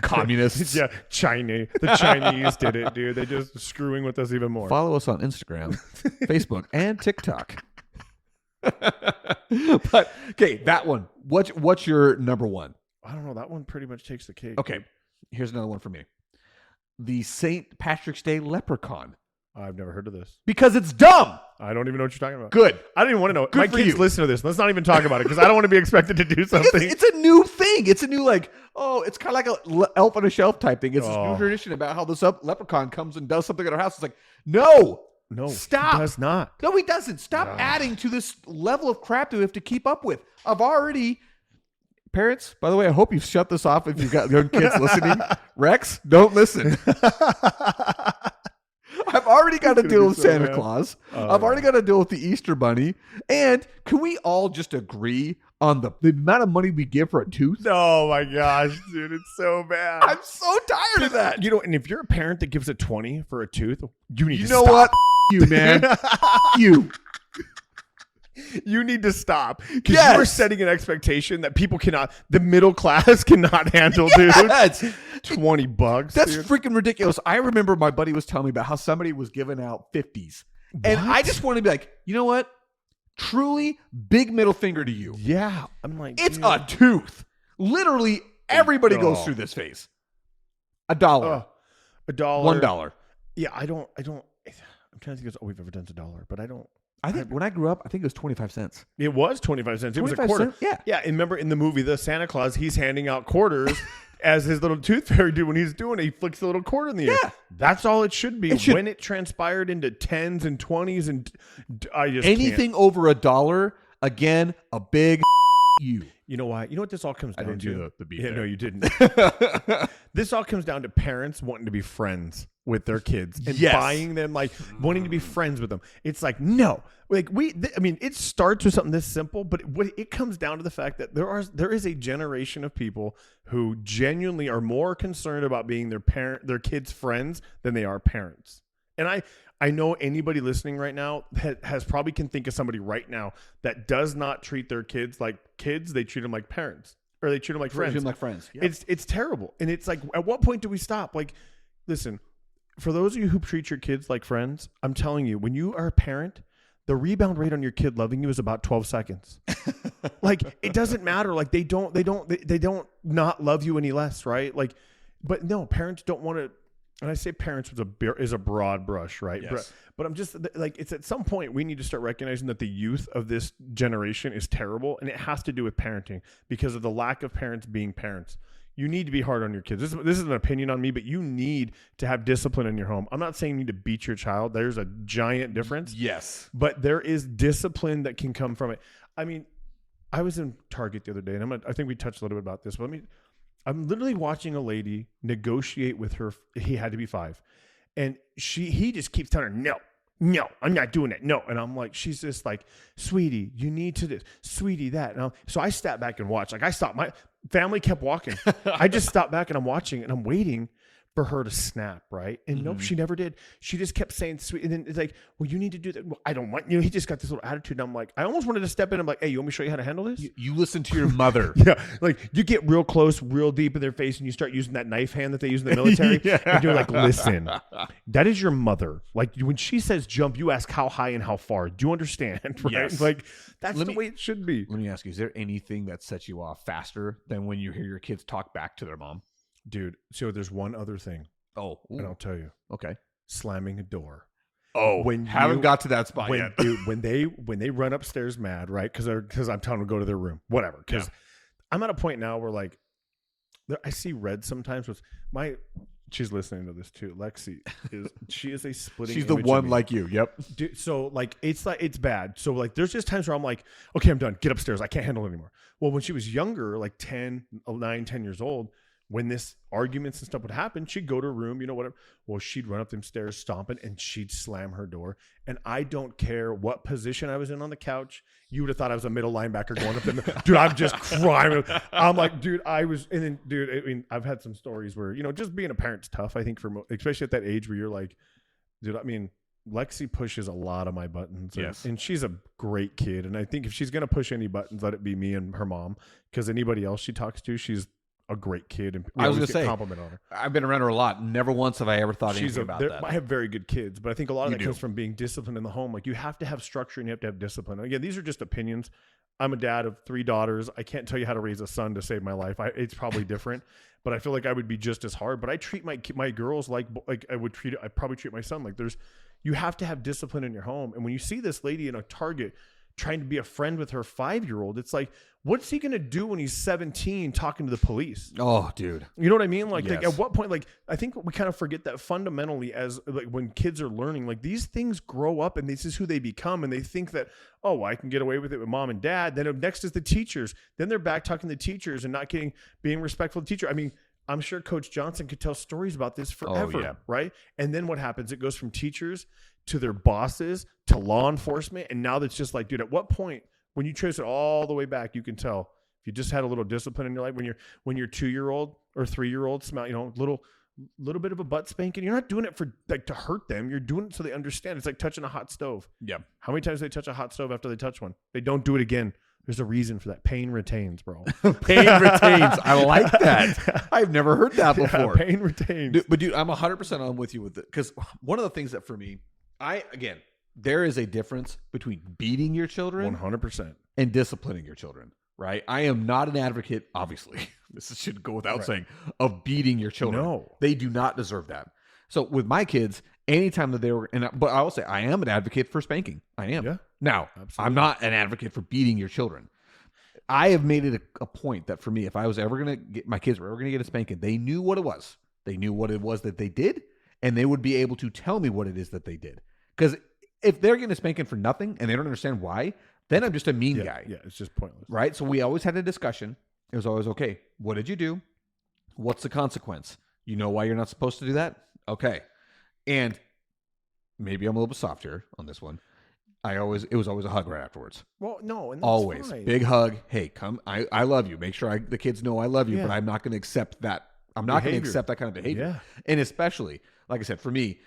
Communists. Yeah, The Chinese did it, dude. They just screwing with us even more. Follow us on Instagram, Facebook, and TikTok. But, okay, that one. What's your number 1? I don't know. That one pretty much takes the cake. Okay, here's another one for me. The St. Patrick's Day leprechaun. I've never heard of this. Because it's dumb. I don't even know what you're talking about. Good. I didn't even want to know. Good My for kids you. listen to this. Let's not even talk about it because I don't want to be expected to do something. It's a new thing. It's a new it's kind of like a Elf on a Shelf type thing. It's this new tradition about how this leprechaun comes and does something at our house. It's like, no, stop. He does not. No, he doesn't. Stop adding to this level of crap that we have to keep up with. I've already Parents, by the way, I hope you've shut this off if you've got young kids listening. Rex, don't listen. I've already got to deal with Santa Claus. I've already got to deal with the Easter Bunny. And can we all just agree on the amount of money we give for a tooth? Oh my gosh, dude, it's so bad. I'm so tired of that. You know, and if you're a parent that gives a 20 for a tooth, you need to know stop. what? You, man. You need to stop. Because you are setting an expectation that people cannot, the middle class cannot handle, dude. Yes. $20. That's dude. freaking ridiculous. I remember my buddy was telling me about how somebody was giving out 50s. And I just want to be like, you know what? Truly big middle finger to you. Yeah. I'm like, it's a tooth. Literally everybody goes through this phase. $1. $1. $1. Yeah, I'm trying to think if we've ever done $1, but I don't. I think when I grew up, I think it was 25 cents. It was 25 cents. It was a quarter. Cents? Yeah. Yeah. And remember in the movie, the Santa Claus, he's handing out quarters as his little tooth fairy dude. When he's doing it, he flicks the little quarter in the air. Yeah. That's all it should be. When it transpired into 10s and 20s, and I just anything over $1, again, a big you. You know why? You know what this all comes down to? I didn't do the beat. Yeah, there. no, you didn't. This all comes down to parents wanting to be friends with their kids and buying them, like wanting to be friends with them. It's like, no, like it starts with something this simple, but it comes down to the fact that there is a generation of people who genuinely are more concerned about being their kids' friends than they are parents. And I know anybody listening right now has probably can think of somebody right now that does not treat their kids like kids. They treat them like parents, or they treat them like friends. Treat them like friends. Yep. It's terrible. And it's like, at what point do we stop? Like, listen, for those of you who treat your kids like friends, I'm telling you, when you are a parent, the rebound rate on your kid loving you is about 12 seconds. Like, it doesn't matter. Like, they don't not love you any less, right? Like, but no, parents don't want to. And I say parents is a broad brush, right? Yes. But I'm just like, it's at some point we need to start recognizing that the youth of this generation is terrible, and it has to do with parenting because of the lack of parents being parents. You need to be hard on your kids. This is an opinion on me, but you need to have discipline in your home. I'm not saying you need to beat your child. There's a giant difference. Yes. But there is discipline that can come from it. I mean, I was in Target the other day, and I think we touched a little bit about this, but I'm literally watching a lady negotiate with her. He had to be 5. And he just keeps telling her, no, I'm not doing it. No. And I'm like, she's just like, sweetie, you need to this, sweetie, that. And so I stepped back and watched. Like, I stopped. My family kept walking. I just stopped back and I'm watching and I'm waiting for her to snap, right? And nope, she never did. She just kept saying sweet. And then it's like, well, you need to do that. Well, I don't want, he just got this little attitude. And I'm like, I almost wanted to step in. I'm like, hey, you want me to show you how to handle this? You listen to your mother. Yeah. Like, you get real close, real deep in their face, and you start using that knife hand that they use in the military. And you're like, listen, that is your mother. Like, when she says jump, you ask how high and how far. Do you understand? Right? Yes. Like, that's the way it should be. Let me ask you, is there anything that sets you off faster than when you hear your kids talk back to their mom? Dude, so there's one other thing. Oh, and I'll tell you. Okay. Slamming a door. Oh, haven't got to that spot yet. Dude, when they run upstairs mad, right? Because I'm telling them to go to their room, whatever. Because I'm at a point now where, like, I see red sometimes with she's listening to this too. Lexi she is a splitting. She's the one like you. Yep. Dude, so like it's bad. So like there's just times where I'm like, okay, I'm done. Get upstairs. I can't handle it anymore. Well, when she was younger, like 10 years old. When this arguments and stuff would happen, she'd go to her room, whatever. Well, she'd run up them stairs stomping and she'd slam her door. And I don't care what position I was in on the couch. You would have thought I was a middle linebacker going up there. Dude, I'm just crying. I'm like, dude, I mean, I've had some stories where, just being a parent's tough. I think especially at that age where you're like, dude, I mean, Lexi pushes a lot of my buttons. Yes. And she's a great kid. And I think if she's going to push any buttons, let it be me and her mom. Because anybody else she talks to, she's a great kid, and I was going to say, compliment on her. I've been around her a lot. Never once have I ever thought anything about that. I have very good kids, but I think a lot of that comes from being disciplined in the home. Like, you have to have structure and you have to have discipline. And again, these are just opinions. I'm a dad of 3 daughters. I can't tell you how to raise a son to save my life. It's probably different, but I feel like I would be just as hard. But I treat my girls like I would treat. I probably treat my son like you have to have discipline in your home. And when you see this lady in a Target trying to be a friend with her 5-year-old. It's like, what's he going to do when he's 17 talking to the police? Oh, dude. You know what I mean? Like, Yes. like at what point, like, I think we kind of forget that fundamentally as like when kids are learning, like these things grow up and this is who they become. And they think that, oh, well, I can get away with it with mom and dad. Then next is the teachers. Then they're back talking to the teachers and not being respectful to the teacher. I mean, I'm sure Coach Johnson could tell stories about this forever, right? And then what happens? It goes from teachers to their bosses to law enforcement. And now that's just like, dude, at what point, when you trace it all the way back, you can tell if you just had a little discipline in your life when your 2-year-old or 3-year-old smell, little bit of a butt spanking. You're not doing it for like to hurt them. You're doing it so they understand. It's like touching a hot stove. Yeah. How many times do they touch a hot stove after they touch one? They don't do it again. There's a reason for that. Pain retains, bro. Pain retains. I like that. I've never heard that before. Yeah, pain retains. Dude, I'm 100% on with you with it. Because one of the things that for me, there is a difference between beating your children 100% and disciplining your children, right? I am not an advocate, obviously, this should go without saying, of beating your children. No. They do not deserve that. So with my kids, anytime that they were, but I will say I am an advocate for spanking. I am. Yeah. Now, Absolutely. I'm not an advocate for beating your children. I have made it a point that for me, if I was ever going to get, my kids were ever going to get a spanking, they knew what it was. They knew what it was that they did, and they would be able to tell me what it is that they did. Because if they're getting a spanking for nothing and they don't understand why, then I'm just a mean guy. Yeah, it's just pointless. Right? So we always had a discussion. It was always, okay, what did you do? What's the consequence? You know why you're not supposed to do that? Okay. And maybe I'm a little bit softer on this one. It was always a hug right afterwards. Well, no, and that's Always. fine. Big hug. Hey, come. I love you. Make sure the kids know I love you, Yeah. but I'm not going to accept that. I'm not going to Behavior. accept that kind of behavior. Yeah. And especially, like I said, for me,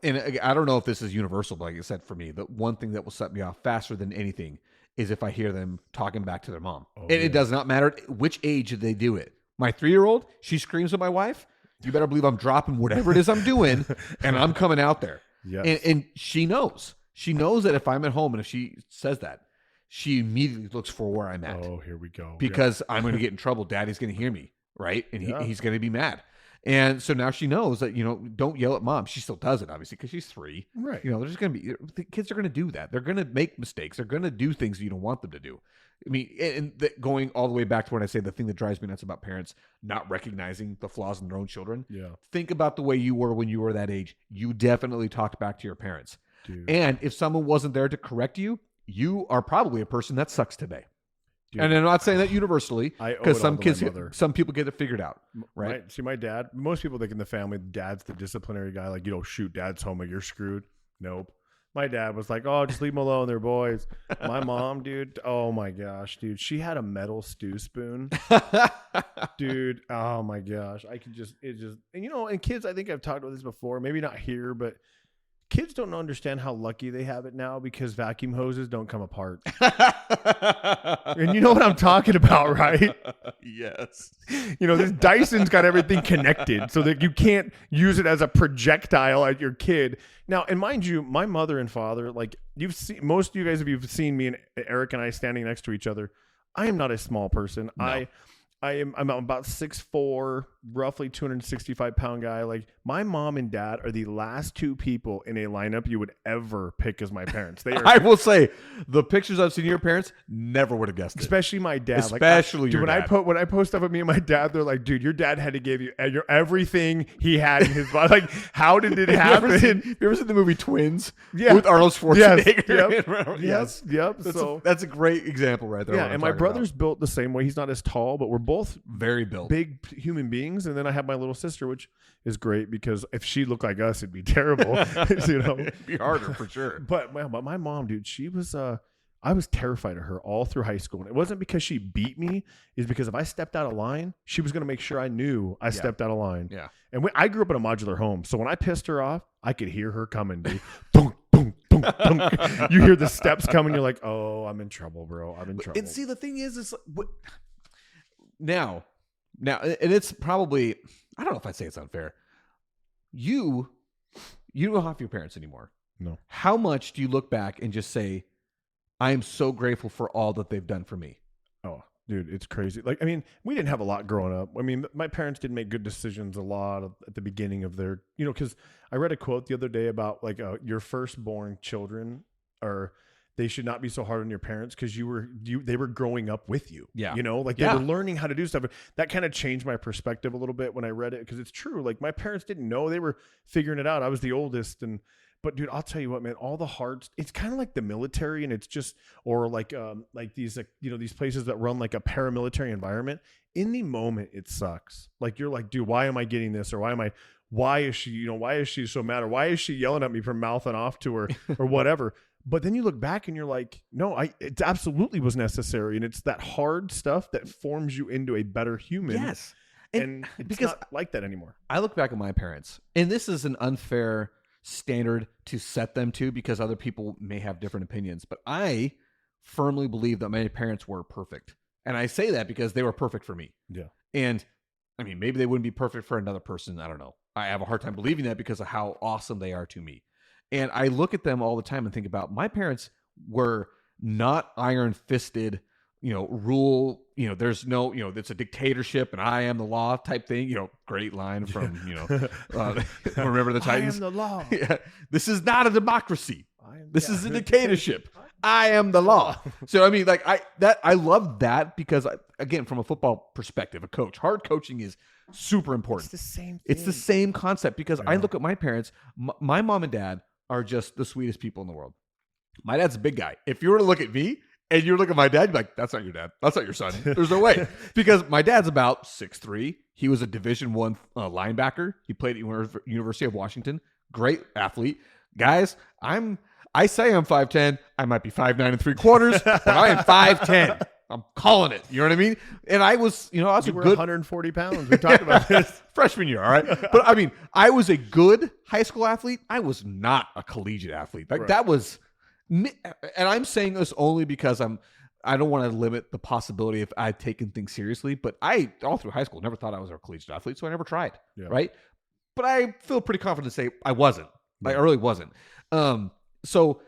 and I don't know if this is universal, but like I said, for me, the one thing that will set me off faster than anything is if I hear them talking back to their mom. And it does not matter which age they do it. My 3-year-old, she screams at my wife. You better believe I'm dropping whatever it is I'm doing, and I'm coming out there. Yes. And she knows. She knows that if I'm at home and if she says that, she immediately looks for where I'm at. Oh, here we go. Because I'm going to get in trouble. Daddy's going to hear me, right? And Yeah. he's going to be mad. And so now she knows that, don't yell at mom. She still does it, obviously, because she's 3. Right. They're just going to be, the kids are going to do that. They're going to make mistakes. They're going to do things you don't want them to do. I mean, going all the way back to when I say the thing that drives me nuts about parents not recognizing the flaws in their own children. Yeah. Think about the way you were when you were that age. You definitely talked back to your parents. Dude. And if someone wasn't there to correct you, you are probably a person that sucks today. Dude. And I'm not saying that universally, I owe because it all to my mother. some people get it figured out, right? My dad, most people think in the family, dad's the disciplinary guy. Like, shoot, dad's home, like you're screwed. Nope. My dad was like, oh, just leave them alone. They're boys. My mom, dude, oh my gosh, dude. She had a metal stew spoon. Dude, oh my gosh. And kids, I think I've talked about this before, maybe not here, but kids don't understand how lucky they have it now because vacuum hoses don't come apart. And you know what I'm talking about, right? Yes. This Dyson's got everything connected so that you can't use it as a projectile at your kid. Now, and mind you, my mother and father, like you've seen, most of you guys, if you've seen me and Eric and I standing next to each other, I am not a small person. No. I'm about 6'4", roughly 265-pound guy. Like my mom and dad are the last 2 people in a lineup you would ever pick as my parents. They are, I will say the pictures I've seen of your parents, never would have guessed it. especially my dad. Especially your dad. When I post stuff with me and my dad, they're like, "Dude, your dad had to give you everything he had in his body. Like, how did it happen?" Have you ever seen the movie Twins? Yeah. With Arnold Schwarzenegger. Yes. Yep. That's a great example right there. Yeah, what I'm and my talking brother's about. built the same way. He's not as tall, but we're both Very built. big human beings. And then I have my little sister, which is great because if she looked like us, it'd be terrible. It'd be harder for sure. But my mom, dude, she was I was terrified of her all through high school. And it wasn't because she beat me, it's because if I stepped out of line, she was going to make sure I knew I stepped out of line. Yeah. And I grew up in a modular home, so when I pissed her off, I could hear her coming, dude. Dunk, dunk, dunk, dunk. You hear the steps coming, you're like, "Oh, I'm in trouble, bro. I'm in trouble." And see, the thing is now, and it's probably, I don't know if I'd say it's unfair. You don't have your parents anymore. No. How much do you look back and just say, I am so grateful for all that they've done for me? Oh, dude, it's crazy. Like, I mean, we didn't have a lot growing up. I mean, my parents didn't make good decisions a lot at the beginning of their, because I read a quote the other day about like your firstborn children they should not be so hard on your parents because they were growing up with you. Yeah. You know, like they were learning how to do stuff. That kind of changed my perspective a little bit when I read it, because it's true. Like my parents didn't know, they were figuring it out. I was the oldest, but dude, I'll tell you what, man, all the hard, it's kind of like the military, and it's just, or like these, these places that run like a paramilitary environment. In the moment, it sucks. Like you're like, dude, why am I getting this? Or why is she so mad? Or why is she yelling at me for mouthing off to her or whatever? But then you look back and you're like, no, it absolutely was necessary. And it's that hard stuff that forms you into a better human. Yes. And it's because not like that anymore. I look back at my parents, and this is an unfair standard to set them to because other people may have different opinions. But I firmly believe that my parents were perfect. And I say that because they were perfect for me. Yeah. And I mean, maybe they wouldn't be perfect for another person. I don't know. I have a hard time believing that because of how awesome they are to me. And I look at them all the time and think about my parents were not iron-fisted, rule, there's no, it's a dictatorship and I am the law type thing, great line from, Remember the Titans? I am the law. Yeah. This is not a democracy. This is a dictatorship. I am the law. So, I mean, like I love that because, again, from a football perspective, a coach, hard coaching is super important. It's the same thing. It's the same concept because I look at my parents, my mom and dad are just the sweetest people in the world. My dad's a big guy. If you were to look at me and you were to look at my dad, you'd be like, that's not your dad. That's not your son. There's no way. Because my dad's about 6'3". He was a Division I linebacker. He played at University of Washington. Great athlete. Guys, I say I'm 5'10". I might be 5'9 3/4", but I am 5'10". I'm calling it. You know what I mean? And I was, I was a good 140 pounds. We talked about this freshman year. All right. But I mean, I was a good high school athlete. I was not a collegiate athlete. Like that was, and I'm saying this only because I don't want to limit the possibility if I've taken things seriously, but I, all through high school, never thought I was a collegiate athlete. So I never tried. Yeah. Right. But I feel pretty confident to say I wasn't. Yeah. I really wasn't. So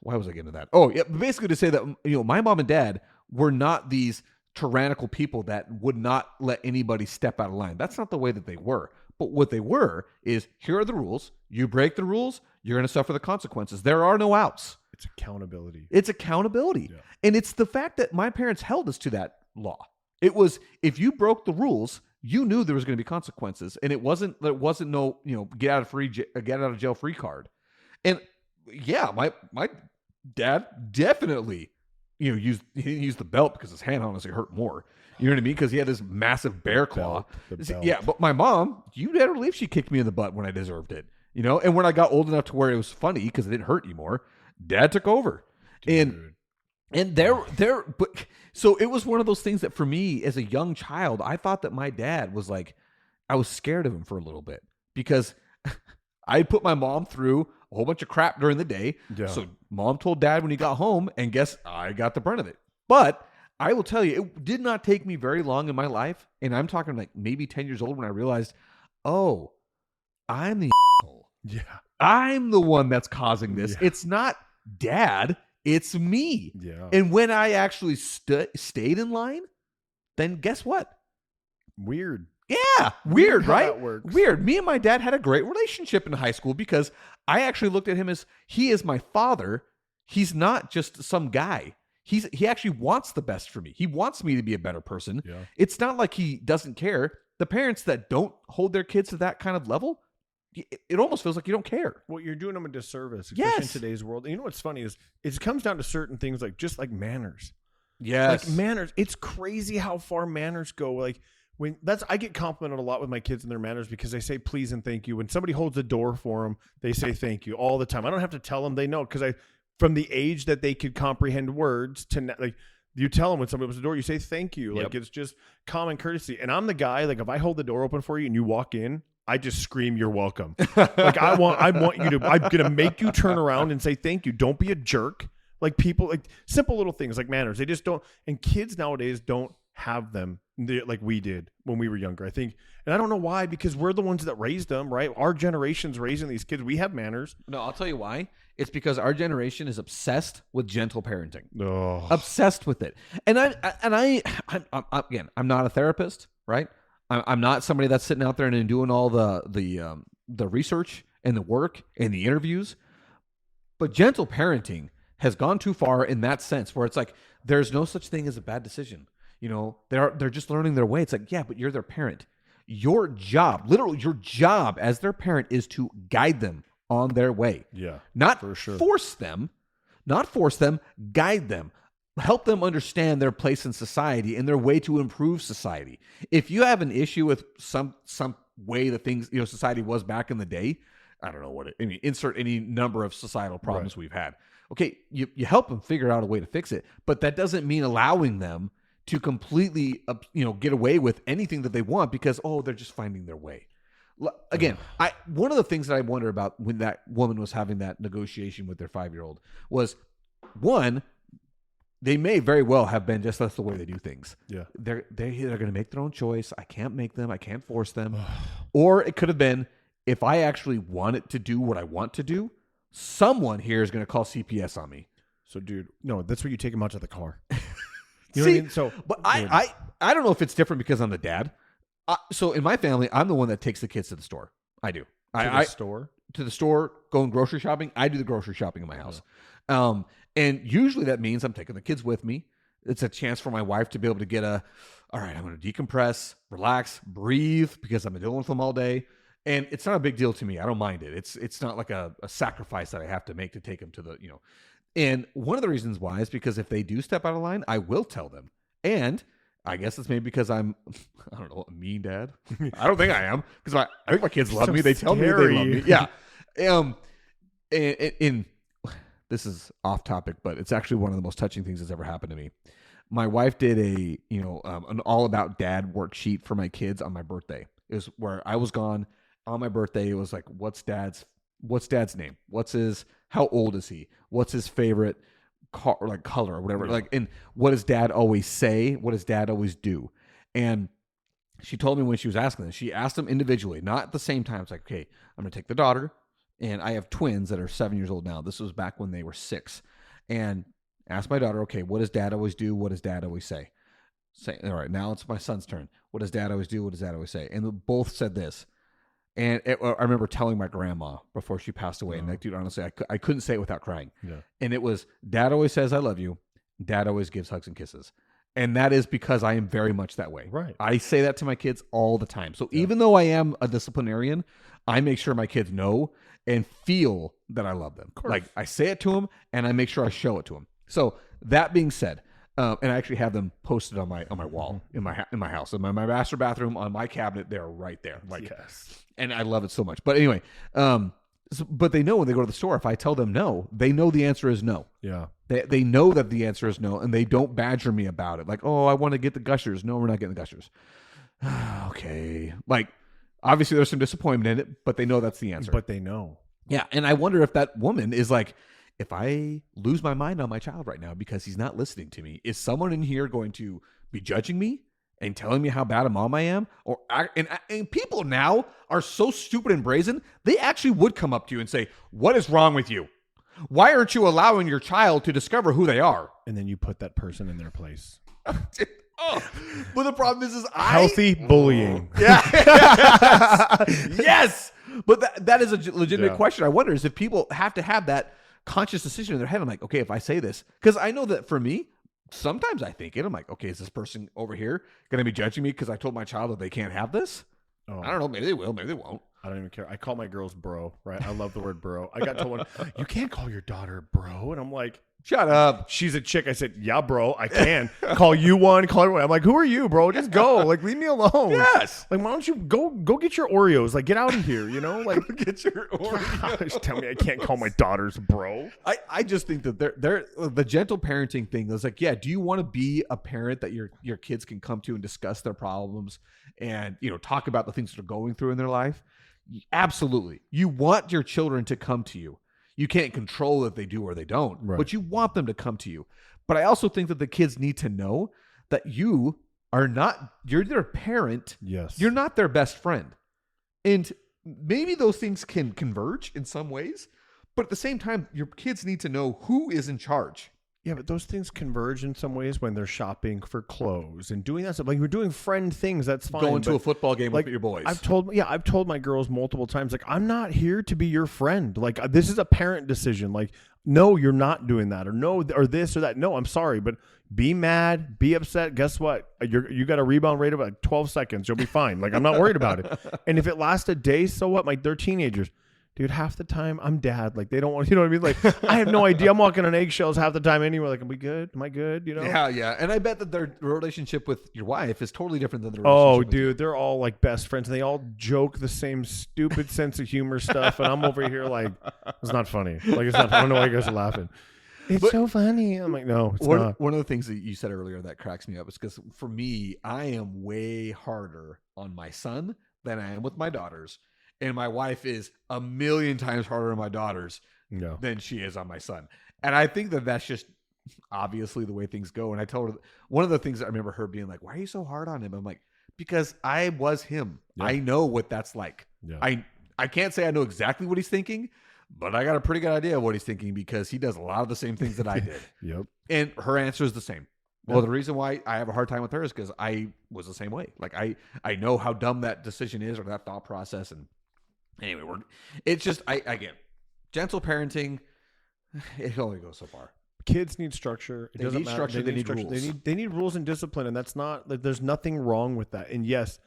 why was I getting to that? Oh yeah. Basically to say that, my mom and dad were not these tyrannical people that would not let anybody step out of line. That's not the way that they were. But what they were is, here are the rules. You break the rules, you're going to suffer the consequences. There are no outs. It's accountability. Yeah. And it's the fact that my parents held us to that law. It was, if you broke the rules, you knew there was going to be consequences. And it wasn't no, get out of jail free card. And yeah, my dad definitely he didn't use the belt because his hand honestly hurt more. You know what I mean? Because he had this massive bear claw. The belt. Yeah, but my mom, you better believe she kicked me in the butt when I deserved it. And when I got old enough to where it was funny because it didn't hurt anymore, Dad took over. Dude. But so it was one of those things that for me as a young child, I thought that my dad was like, I was scared of him for a little bit because I put my mom through a whole bunch of crap during the day. Yeah. So mom told dad when he got home, and guess I got the brunt of it. But I will tell you, it did not take me very long in my life. And I'm talking like maybe 10 years old when I realized, oh, I'm the asshole. Yeah. I'm the one that's causing this. Yeah. It's not dad. It's me. Yeah. And when I actually stayed in line, then guess what? Weird. Yeah, weird, right? That works. Weird. Me and my dad had a great relationship in high school because I actually looked at him as he is my father. He's not just some guy. He actually wants the best for me. He wants me to be a better person. Yeah. It's not like he doesn't care. The parents that don't hold their kids to that kind of level, it almost feels like you don't care. Well, you're doing them a disservice, especially in today's world. And you know what's funny is it comes down to certain things like just like manners. Yes. Like manners. It's crazy how far manners go. Like I get complimented a lot with my kids and their manners because they say please and thank you. When somebody holds the door for them, they say thank you all the time. I don't have to tell them, they know, because from the age that they could comprehend words to like you tell them when somebody opens the door, you say thank you. Like it's just common courtesy. And I'm the guy, like if I hold the door open for you and you walk in, I just scream, "You're welcome." Like I want you to. I'm gonna make you turn around and say thank you. Don't be a jerk. Like people, like simple little things like manners. They just don't. And kids nowadays don't have them like we did when we were younger, I think. And I don't know why, because we're the ones that raised them, right? Our generation's raising these kids. We have manners. No, I'll tell you why. It's because our generation is obsessed with gentle parenting. Oh. Obsessed with it. And I'm not a therapist, right? I'm not somebody that's sitting out there and doing all the research and the work and the interviews. But gentle parenting has gone too far in that sense where it's like, there's no such thing as a bad decision. You know, they're just learning their way. It's like, yeah, but you're their parent. Your job, literally your job as their parent is to guide them on their way. Yeah. Not for sure. force them, guide them. Help them understand their place in society and their way to improve society. If you have an issue with some way that things, you know, society was back in the day, I don't know what it, I mean, insert any number of societal problems we've had. Okay, you help them figure out a way to fix it, but that doesn't mean allowing them to completely, get away with anything that they want because, they're just finding their way. Again, one of the things that I wonder about when that woman was having that negotiation with their 5-year-old was, one, they may very well have been just that's the way they do things. Yeah, they're going to make their own choice. I can't make them. I can't force them. Or it could have been, if I actually want it to do what I want to do, someone here is going to call CPS on me. So, dude, no, that's where you take them out to the car. You know what I mean? So, but I don't know if it's different because I'm the dad. So in my family, I'm the one that takes the kids to the store. I do. To the store, going grocery shopping. I do the grocery shopping in my house. And usually that means I'm taking the kids with me. It's a chance for my wife to be able to get all right, I'm going to decompress, relax, breathe because I've been dealing with them all day. And it's not a big deal to me. I don't mind it. It's not like a sacrifice that I have to make to take them to the, And one of the reasons why is because if they do step out of line, I will tell them. And I guess it's maybe because I'm, I don't know, a mean dad. I don't think I am because I think my kids love me. They tell me they love me. Yeah. And this is off topic, but it's actually one of the most touching things that's ever happened to me. My wife did an all about dad worksheet for my kids on my birthday. It was where I was gone on my birthday. It was like, what's dad's name? How old is he? What's his favorite color or whatever? Yeah. And what does dad always say? What does dad always do? And she told me when she was asking this, she asked them individually, not at the same time. It's like, okay, I'm going to take the daughter, and I have twins that are 7 years old now. This was back when they were 6. And asked my daughter, okay, what does dad always do? What does dad always say? All right, now it's my son's turn. What does dad always do? What does dad always say? And they both said this. And I remember telling my grandma before she passed away, and dude, honestly, I couldn't say it without crying. Yeah. And it was, dad always says, I love you. Dad always gives hugs and kisses. And that is because I am very much that way. Right. I say that to my kids all the time. So even though I am a disciplinarian, I make sure my kids know and feel that I love them. Like I say it to them, and I make sure I show it to them. So that being said, and I actually have them posted on my wall in my house, in my master bathroom, on my cabinet. They're right there. And I love it so much. But anyway, but they know when they go to the store, if I tell them no, they know the answer is no. Yeah. They know that the answer is no, and they don't badger me about it. Like, I want to get the Gushers. No, we're not getting the Gushers. Okay. Like, obviously there's some disappointment in it, but they know that's the answer. But they know. Yeah. And I wonder if that woman is like, if I lose my mind on my child right now because he's not listening to me, is someone in here going to be judging me and telling me how bad a mom I am? And people now are so stupid and brazen, they actually would come up to you and say, what is wrong with you? Why aren't you allowing your child to discover who they are? And then you put that person in their place. But the problem is healthy bullying. Yeah. Yes. But that is a legitimate question. I wonder is if people have to have that conscious decision in their head. I'm like, okay, if I say this, because I know that for me, sometimes I think it. I'm like, okay, is this person over here going to be judging me because I told my child that they can't have this? I don't know. Maybe they will. Maybe they won't. I don't even care. I call my girls bro, right? I love the word bro. I got told one, you can't call your daughter bro. And I'm like, shut up. She's a chick. I said, yeah, bro, I can. Call you one, call everyone. I'm like, who are you, bro? Just go. Like, leave me alone. Yes. Like, why don't you go get your Oreos? Like, get out of here, Like, get your Oreos. Gosh, tell me I can't call my daughters bro. I just think that they're the gentle parenting thing is like, yeah, do you want to be a parent that your kids can come to and discuss their problems and, talk about the things that are going through in their life? Absolutely. You want your children to come to you. You can't control if they do or they don't, but you want them to come to you. But I also think that the kids need to know that you're their parent. Yes. You're not their best friend. And maybe those things can converge in some ways, but at the same time, your kids need to know who is in charge. Yeah, but those things converge in some ways when they're shopping for clothes and doing that stuff. Like we're doing friend things, that's fine. Going to a football game like, with your boys. I've told my girls multiple times, like, I'm not here to be your friend. Like, this is a parent decision. Like, no, you're not doing that, or no, or this or that. No, I'm sorry, but be mad, be upset. Guess what? You got a rebound rate of like 12 seconds. You'll be fine. Like, I'm not worried about it. And if it lasts a day, so what? Like, they're teenagers. Dude, half the time I'm dad. Like, they don't want, you know what I mean? Like, I have no idea. I'm walking on eggshells half the time anyway. Like, am we good? Am I good? You know? Yeah. And I bet that their relationship with your wife is totally different than the relationship with you. They're all like best friends, and they all joke the same stupid sense of humor stuff. And I'm over here like, it's not funny. Like, it's not. I don't know why you guys are laughing. It's so funny. I'm like, no, it's not. One of the things that you said earlier that cracks me up is because for me, I am way harder on my son than I am with my daughters. And my wife is a million times harder on my daughters than she is on my son. And I think that that's just obviously the way things go. And I told her, one of the things I remember her being like, why are you so hard on him? I'm like, because I was him. Yeah. I know what that's like. Yeah. I can't say I know exactly what he's thinking, but I got a pretty good idea of what he's thinking because he does a lot of the same things that I did. Yep. And her answer is the same. Well, the reason why I have a hard time with her is because I was the same way. Like, I know how dumb that decision is or that thought process. And anyway, it's just, again, gentle parenting, it only goes so far. Kids need structure. It doesn't matter. Structure. They need rules. They need rules and discipline, and that's not, like, there's nothing wrong with that. And yes,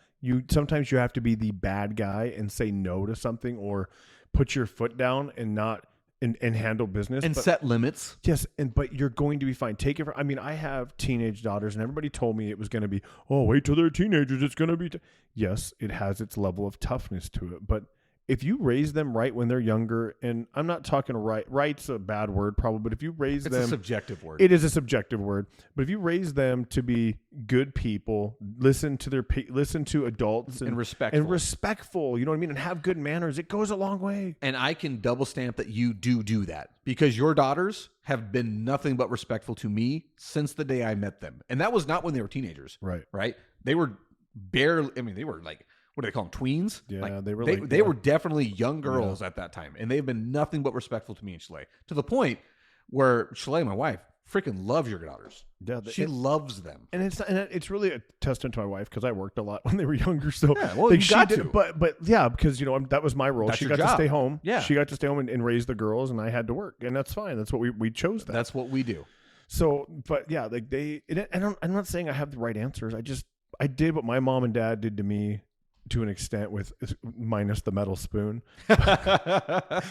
sometimes you have to be the bad guy and say no to something or put your foot down and not and handle business and set limits. Yes, but you're going to be fine. Take it. I mean, I have teenage daughters, and everybody told me it was going to be, oh, wait till they're teenagers. It's going to be. Yes, it has its level of toughness to it, but if you raise them right when they're younger, and I'm not talking right's a bad word probably, but if you raise them, it's a subjective word. It is a subjective word. But if you raise them to be good people, listen to adults and respectful, you know what I mean, and have good manners, it goes a long way. And I can double stamp that you do that because your daughters have been nothing but respectful to me since the day I met them, and that was not when they were teenagers. Right. They were barely. I mean, they were like, what do they call them? Tweens? Yeah, like, they were definitely young girls at that time, and they've been nothing but respectful to me and Shalay, to the point where Shalay, my wife, freaking loves your daughters. Yeah, she loves them, and it's really a testament to my wife because I worked a lot when they were younger. So yeah, well, you got to. But yeah, because that was my role. That's she your got job. to stay home. Yeah, she got to stay home and raise the girls, and I had to work, and that's fine. That's what we chose. That's what we do. So, but yeah, like I'm not saying I have the right answers. I did what my mom and dad did to me, to an extent, with minus the metal spoon. but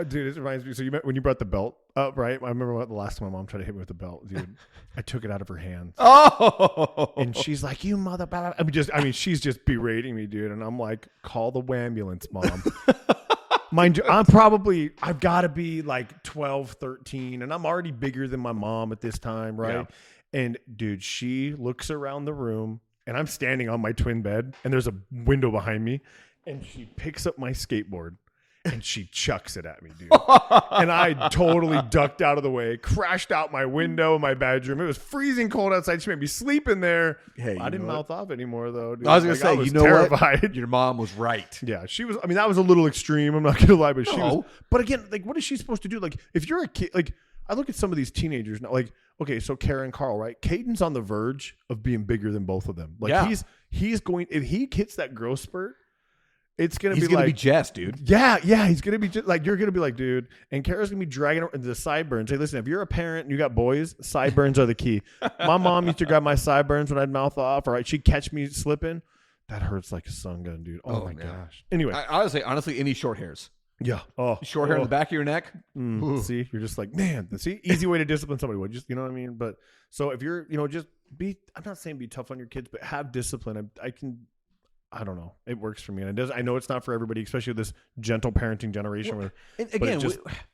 dude, it reminds me. So when you brought the belt up, right? I remember the last time my mom tried to hit me with the belt, dude. I took it out of her hands. Oh, and she's like, "You mother!" I mean, she's just berating me, dude. And I'm like, "Call the ambulance, mom." Mind you, I've got to be like 12, 13, and I'm already bigger than my mom at this time, right? Yeah. And dude, she looks around the room. And I'm standing on my twin bed, and there's a window behind me, and she picks up my skateboard, and she chucks it at me, dude. And I totally ducked out of the way, crashed out my window in my bedroom. It was freezing cold outside. She made me sleep in there. Hey, I didn't mouth off anymore, though, dude. I was going to say, you know terrified. What? Your mom was right. Yeah, she was. I mean, that was a little extreme. I'm not going to lie, but she was. But again, like, what is she supposed to do? Like, if you're a kid, like, I look at some of these teenagers now, like, okay, so Kara and Carl, right? Caden's on the verge of being bigger than both of them. Like, he's going, if he hits that growth spurt, it's going to be like. He's going to be Jess, dude. Yeah. He's going to be just like, you're going to be like, dude. And Kara's going to be dragging her into the sideburns. Hey, listen, if you're a parent and you got boys, sideburns are the key. My mom used to grab my sideburns when I'd mouth off, or she'd catch me slipping. That hurts like a sun gun, dude. Oh my gosh. Anyway. Honestly, any short hairs. Yeah. Short hair in the back of your neck. See, you're just like, man, easy way to discipline somebody. Would just, you know what I mean? But so if you're, just I'm not saying be tough on your kids, but have discipline. I don't know. It works for me. And I know it's not for everybody, especially this gentle parenting generation. Well, and again,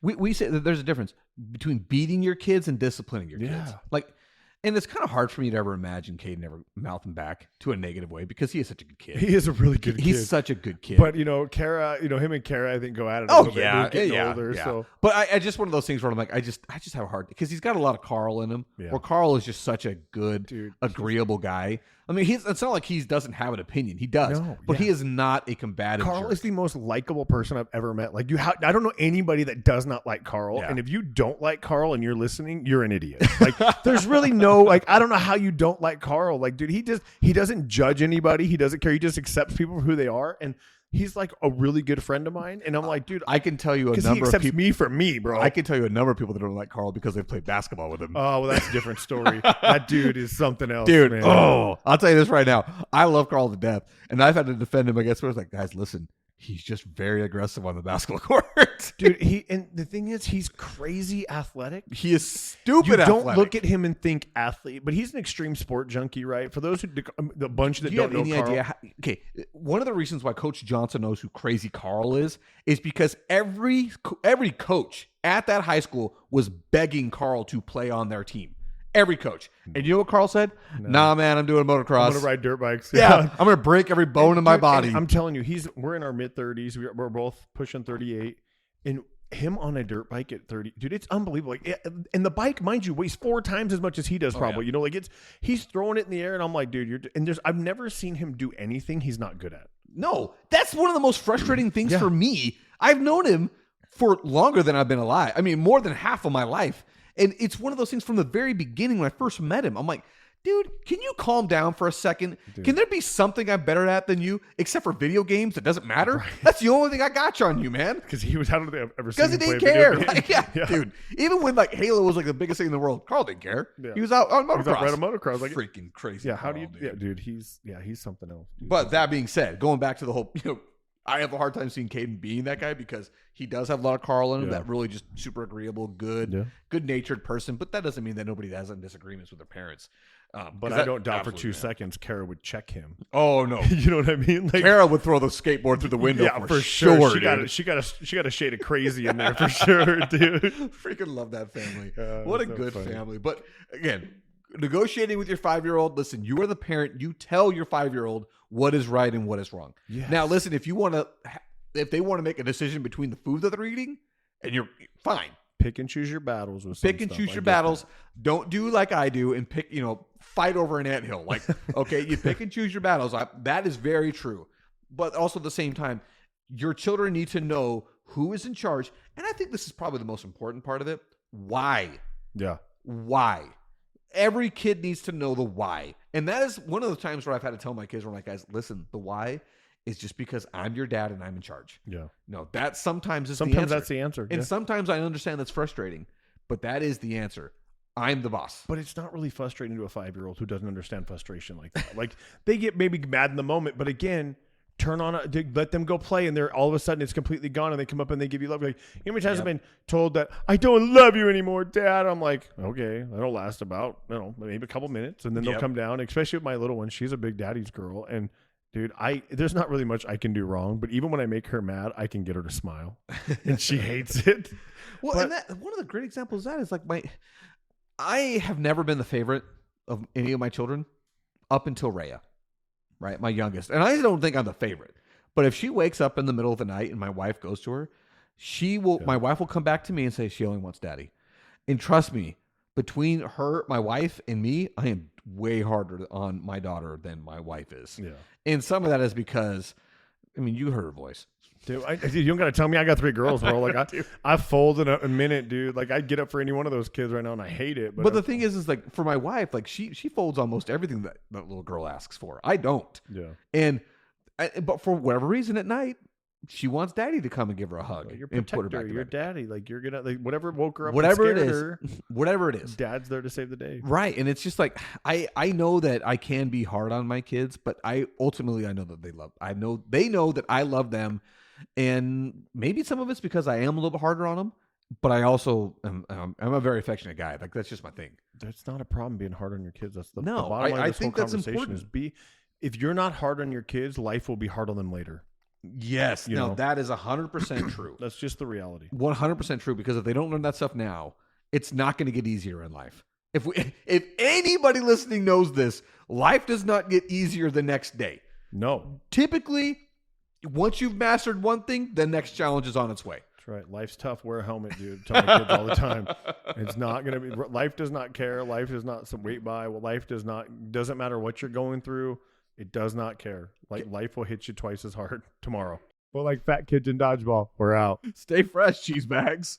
we say that there's a difference between beating your kids and disciplining your kids. Like, and it's kind of hard for me to ever imagine Caden ever mouthing back to a negative way because he is such a good kid. He is a really good kid. He's such a good kid. But, Kara, him and Kara, I think, go at it a little bit. Older, yeah. So. But I just one of those things where I'm like, I just have a hard, because he's got a lot of Carl in him. Yeah. Where Carl is just such a good, agreeable guy. I mean, it's not like he doesn't have an opinion. He does, but he is not a combative. Carl jerk. is the most likable person I've ever met. Like I don't know anybody that does not like Carl. Yeah. And if you don't like Carl and you're listening, you're an idiot. Like there's really no, like, I don't know how you don't like Carl. Like, dude, he doesn't judge anybody. He doesn't care. He just accepts people for who they are. And he's like a really good friend of mine. And I'm like, dude, I can tell you a because number he accepts of people. me for me, bro. I can tell you a number of people that don't like Carl because they've played basketball with him. Oh, well, that's a different story. That dude is something else, Dude, man. I'll tell you this right now. I love Carl to death, and I've had to defend him against. I was like, guys, listen, he's just very aggressive on the basketball court, dude. And the thing is, he's crazy athletic. He is stupid. You don't athletic. look at him and think athlete, but he's an extreme sport junkie, right? For those who the bunch that don't know any Carl. idea? Okay, one of the reasons why Coach Johnson knows who crazy Carl is because every coach at that high school was begging Carl to play on their team. Every coach. And you know what Carl said? No. Nah, man, I'm doing motocross. I'm going to ride dirt bikes. Yeah. I'm going to break every bone in my body. I'm telling you, we're in our mid-30s. We're both pushing 38. And him on a dirt bike at 30, dude, it's unbelievable. Like, and the bike, mind you, weighs 4 times as much as he does probably. You know, like he's throwing it in the air, and I'm like, dude, I've never seen him do anything he's not good at. No, that's one of the most frustrating things for me. I've known him for longer than I've been alive. I mean, more than half of my life. And it's one of those things from the very beginning when I first met him. I'm like, dude, can you calm down for a second? Dude. Can there be something I'm better at than you, except for video games? It doesn't matter. Right. That's the only thing I got you on you, man. Because he was, how did they ever see him Because he play didn't care. video games? Like, dude. Even when like Halo was like the biggest thing in the world, Carl didn't care. Yeah. He was out on motocross. He was out riding motocross. Like, freaking crazy. Yeah, Carl, how do you? dude. Yeah, dude. He's something else. Dude. But that being said, going back to the whole, I have a hard time seeing Caden being that guy because he does have a lot of Carl in him. That really just super agreeable, good-natured person. But that doesn't mean that nobody has disagreements with their parents. But I don't doubt for 2 seconds Kara would check him. Oh no, you know what I mean? Like, Kara would throw the skateboard through the window. Yeah, for sure. She got a shade of crazy in there for sure, dude. Freaking love that family. What a good family. But again, negotiating with your 5-year-old. Listen, you are the parent. You tell your 5-year-old what is right and what is wrong. Yes. Now, listen, if they want to make a decision between the food that they're eating, and you're fine. Pick and choose your battles. Don't do like I do and pick, fight over an anthill. Like, okay, you pick and choose your battles. That is very true. But also at the same time, your children need to know who is in charge. And I think this is probably the most important part of it. Why? Yeah. Why? Every kid needs to know the why. And that is one of the times where I've had to tell my kids, I'm like, guys, listen, the why is just because I'm your dad and I'm in charge. Yeah. No, that sometimes is sometimes the answer. That's the answer. And sometimes I understand that's frustrating, but that is the answer. I'm the boss. But it's not really frustrating to a 5-year-old who doesn't understand frustration like that. Like, they get maybe mad in the moment, but again, let them go play, and they're all of a sudden it's completely gone, and they come up and they give you love. Like, how many times I've been told that I don't love you anymore, Dad? I'm like, okay, that'll last about maybe a couple minutes, and then they'll come down. Especially with my little one, she's a big daddy's girl, and dude, there's not really much I can do wrong. But even when I make her mad, I can get her to smile, and she hates it. Well, and one of the great examples of that is like I have never been the favorite of any of my children up until Rhea. Right, my youngest. And I don't think I'm the favorite. But if she wakes up in the middle of the night and my wife goes to her, my wife will come back to me and say she only wants daddy. And trust me, between her, my wife, and me, I am way harder on my daughter than my wife is. Yeah. And some of that is because, you heard her voice. Dude, you don't got to tell me I got 3 girls, bro. Like, I fold in a minute, dude. Like, I'd get up for any one of those kids right now, and I hate it. But the thing is like, for my wife, like, she folds almost everything that little girl asks for. I don't. Yeah. But for whatever reason at night, she wants daddy to come and give her a hug and put her back to bed. Your daddy. Like, you're going to, whatever woke her up, whatever it is, dad's there to save the day. Right. And it's just like, I know that I can be hard on my kids, but I know that they know that I love them. And maybe some of it's because I am a little bit harder on them, but I also I'm a very affectionate guy. Like, that's just my thing. That's not a problem being hard on your kids. That's the bottom line of this think whole that's conversation important. If you're not hard on your kids, life will be hard on them later. Yes. That is 100% true. That's just the reality. 100% true, because if they don't learn that stuff now, it's not going to get easier in life. If anybody listening knows this, life does not get easier the next day. No. Typically, once you've mastered one thing, the next challenge is on its way. That's right. Life's tough. Wear a helmet, dude. Tell my kids all the time. It's not going to be. Life does not care. Life is not some wait by. Well, life doesn't matter what you're going through. It does not care. Like life will hit you twice as hard tomorrow. Well, like fat kids in dodgeball. We're out. Stay fresh, cheese bags.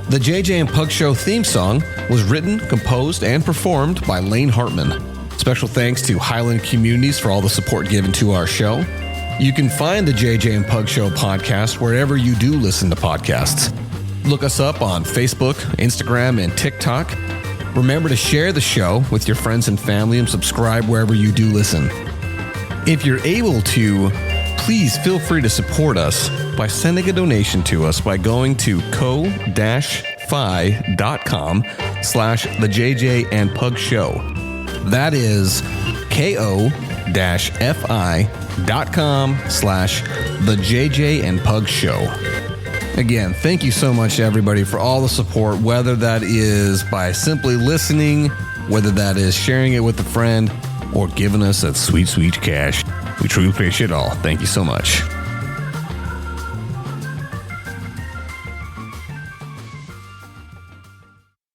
The JJ and Pug Show theme song was written, composed, and performed by Lane Hartman. Special thanks to Highland Communities for all the support given to our show. You can find the JJ and Pug Show podcast wherever you do listen to podcasts. Look us up on Facebook, Instagram, and TikTok. Remember to share the show with your friends and family and subscribe wherever you do listen. If you're able to, please feel free to support us by sending a donation to us by going to ko-fi.com/the JJ and Pug Show. That is ko-fi.com/the JJ and Pug Show. Again, thank you so much, everybody, for all the support, whether that is by simply listening, whether that is sharing it with a friend, or giving us that sweet, sweet cash. We truly appreciate it all. Thank you so much.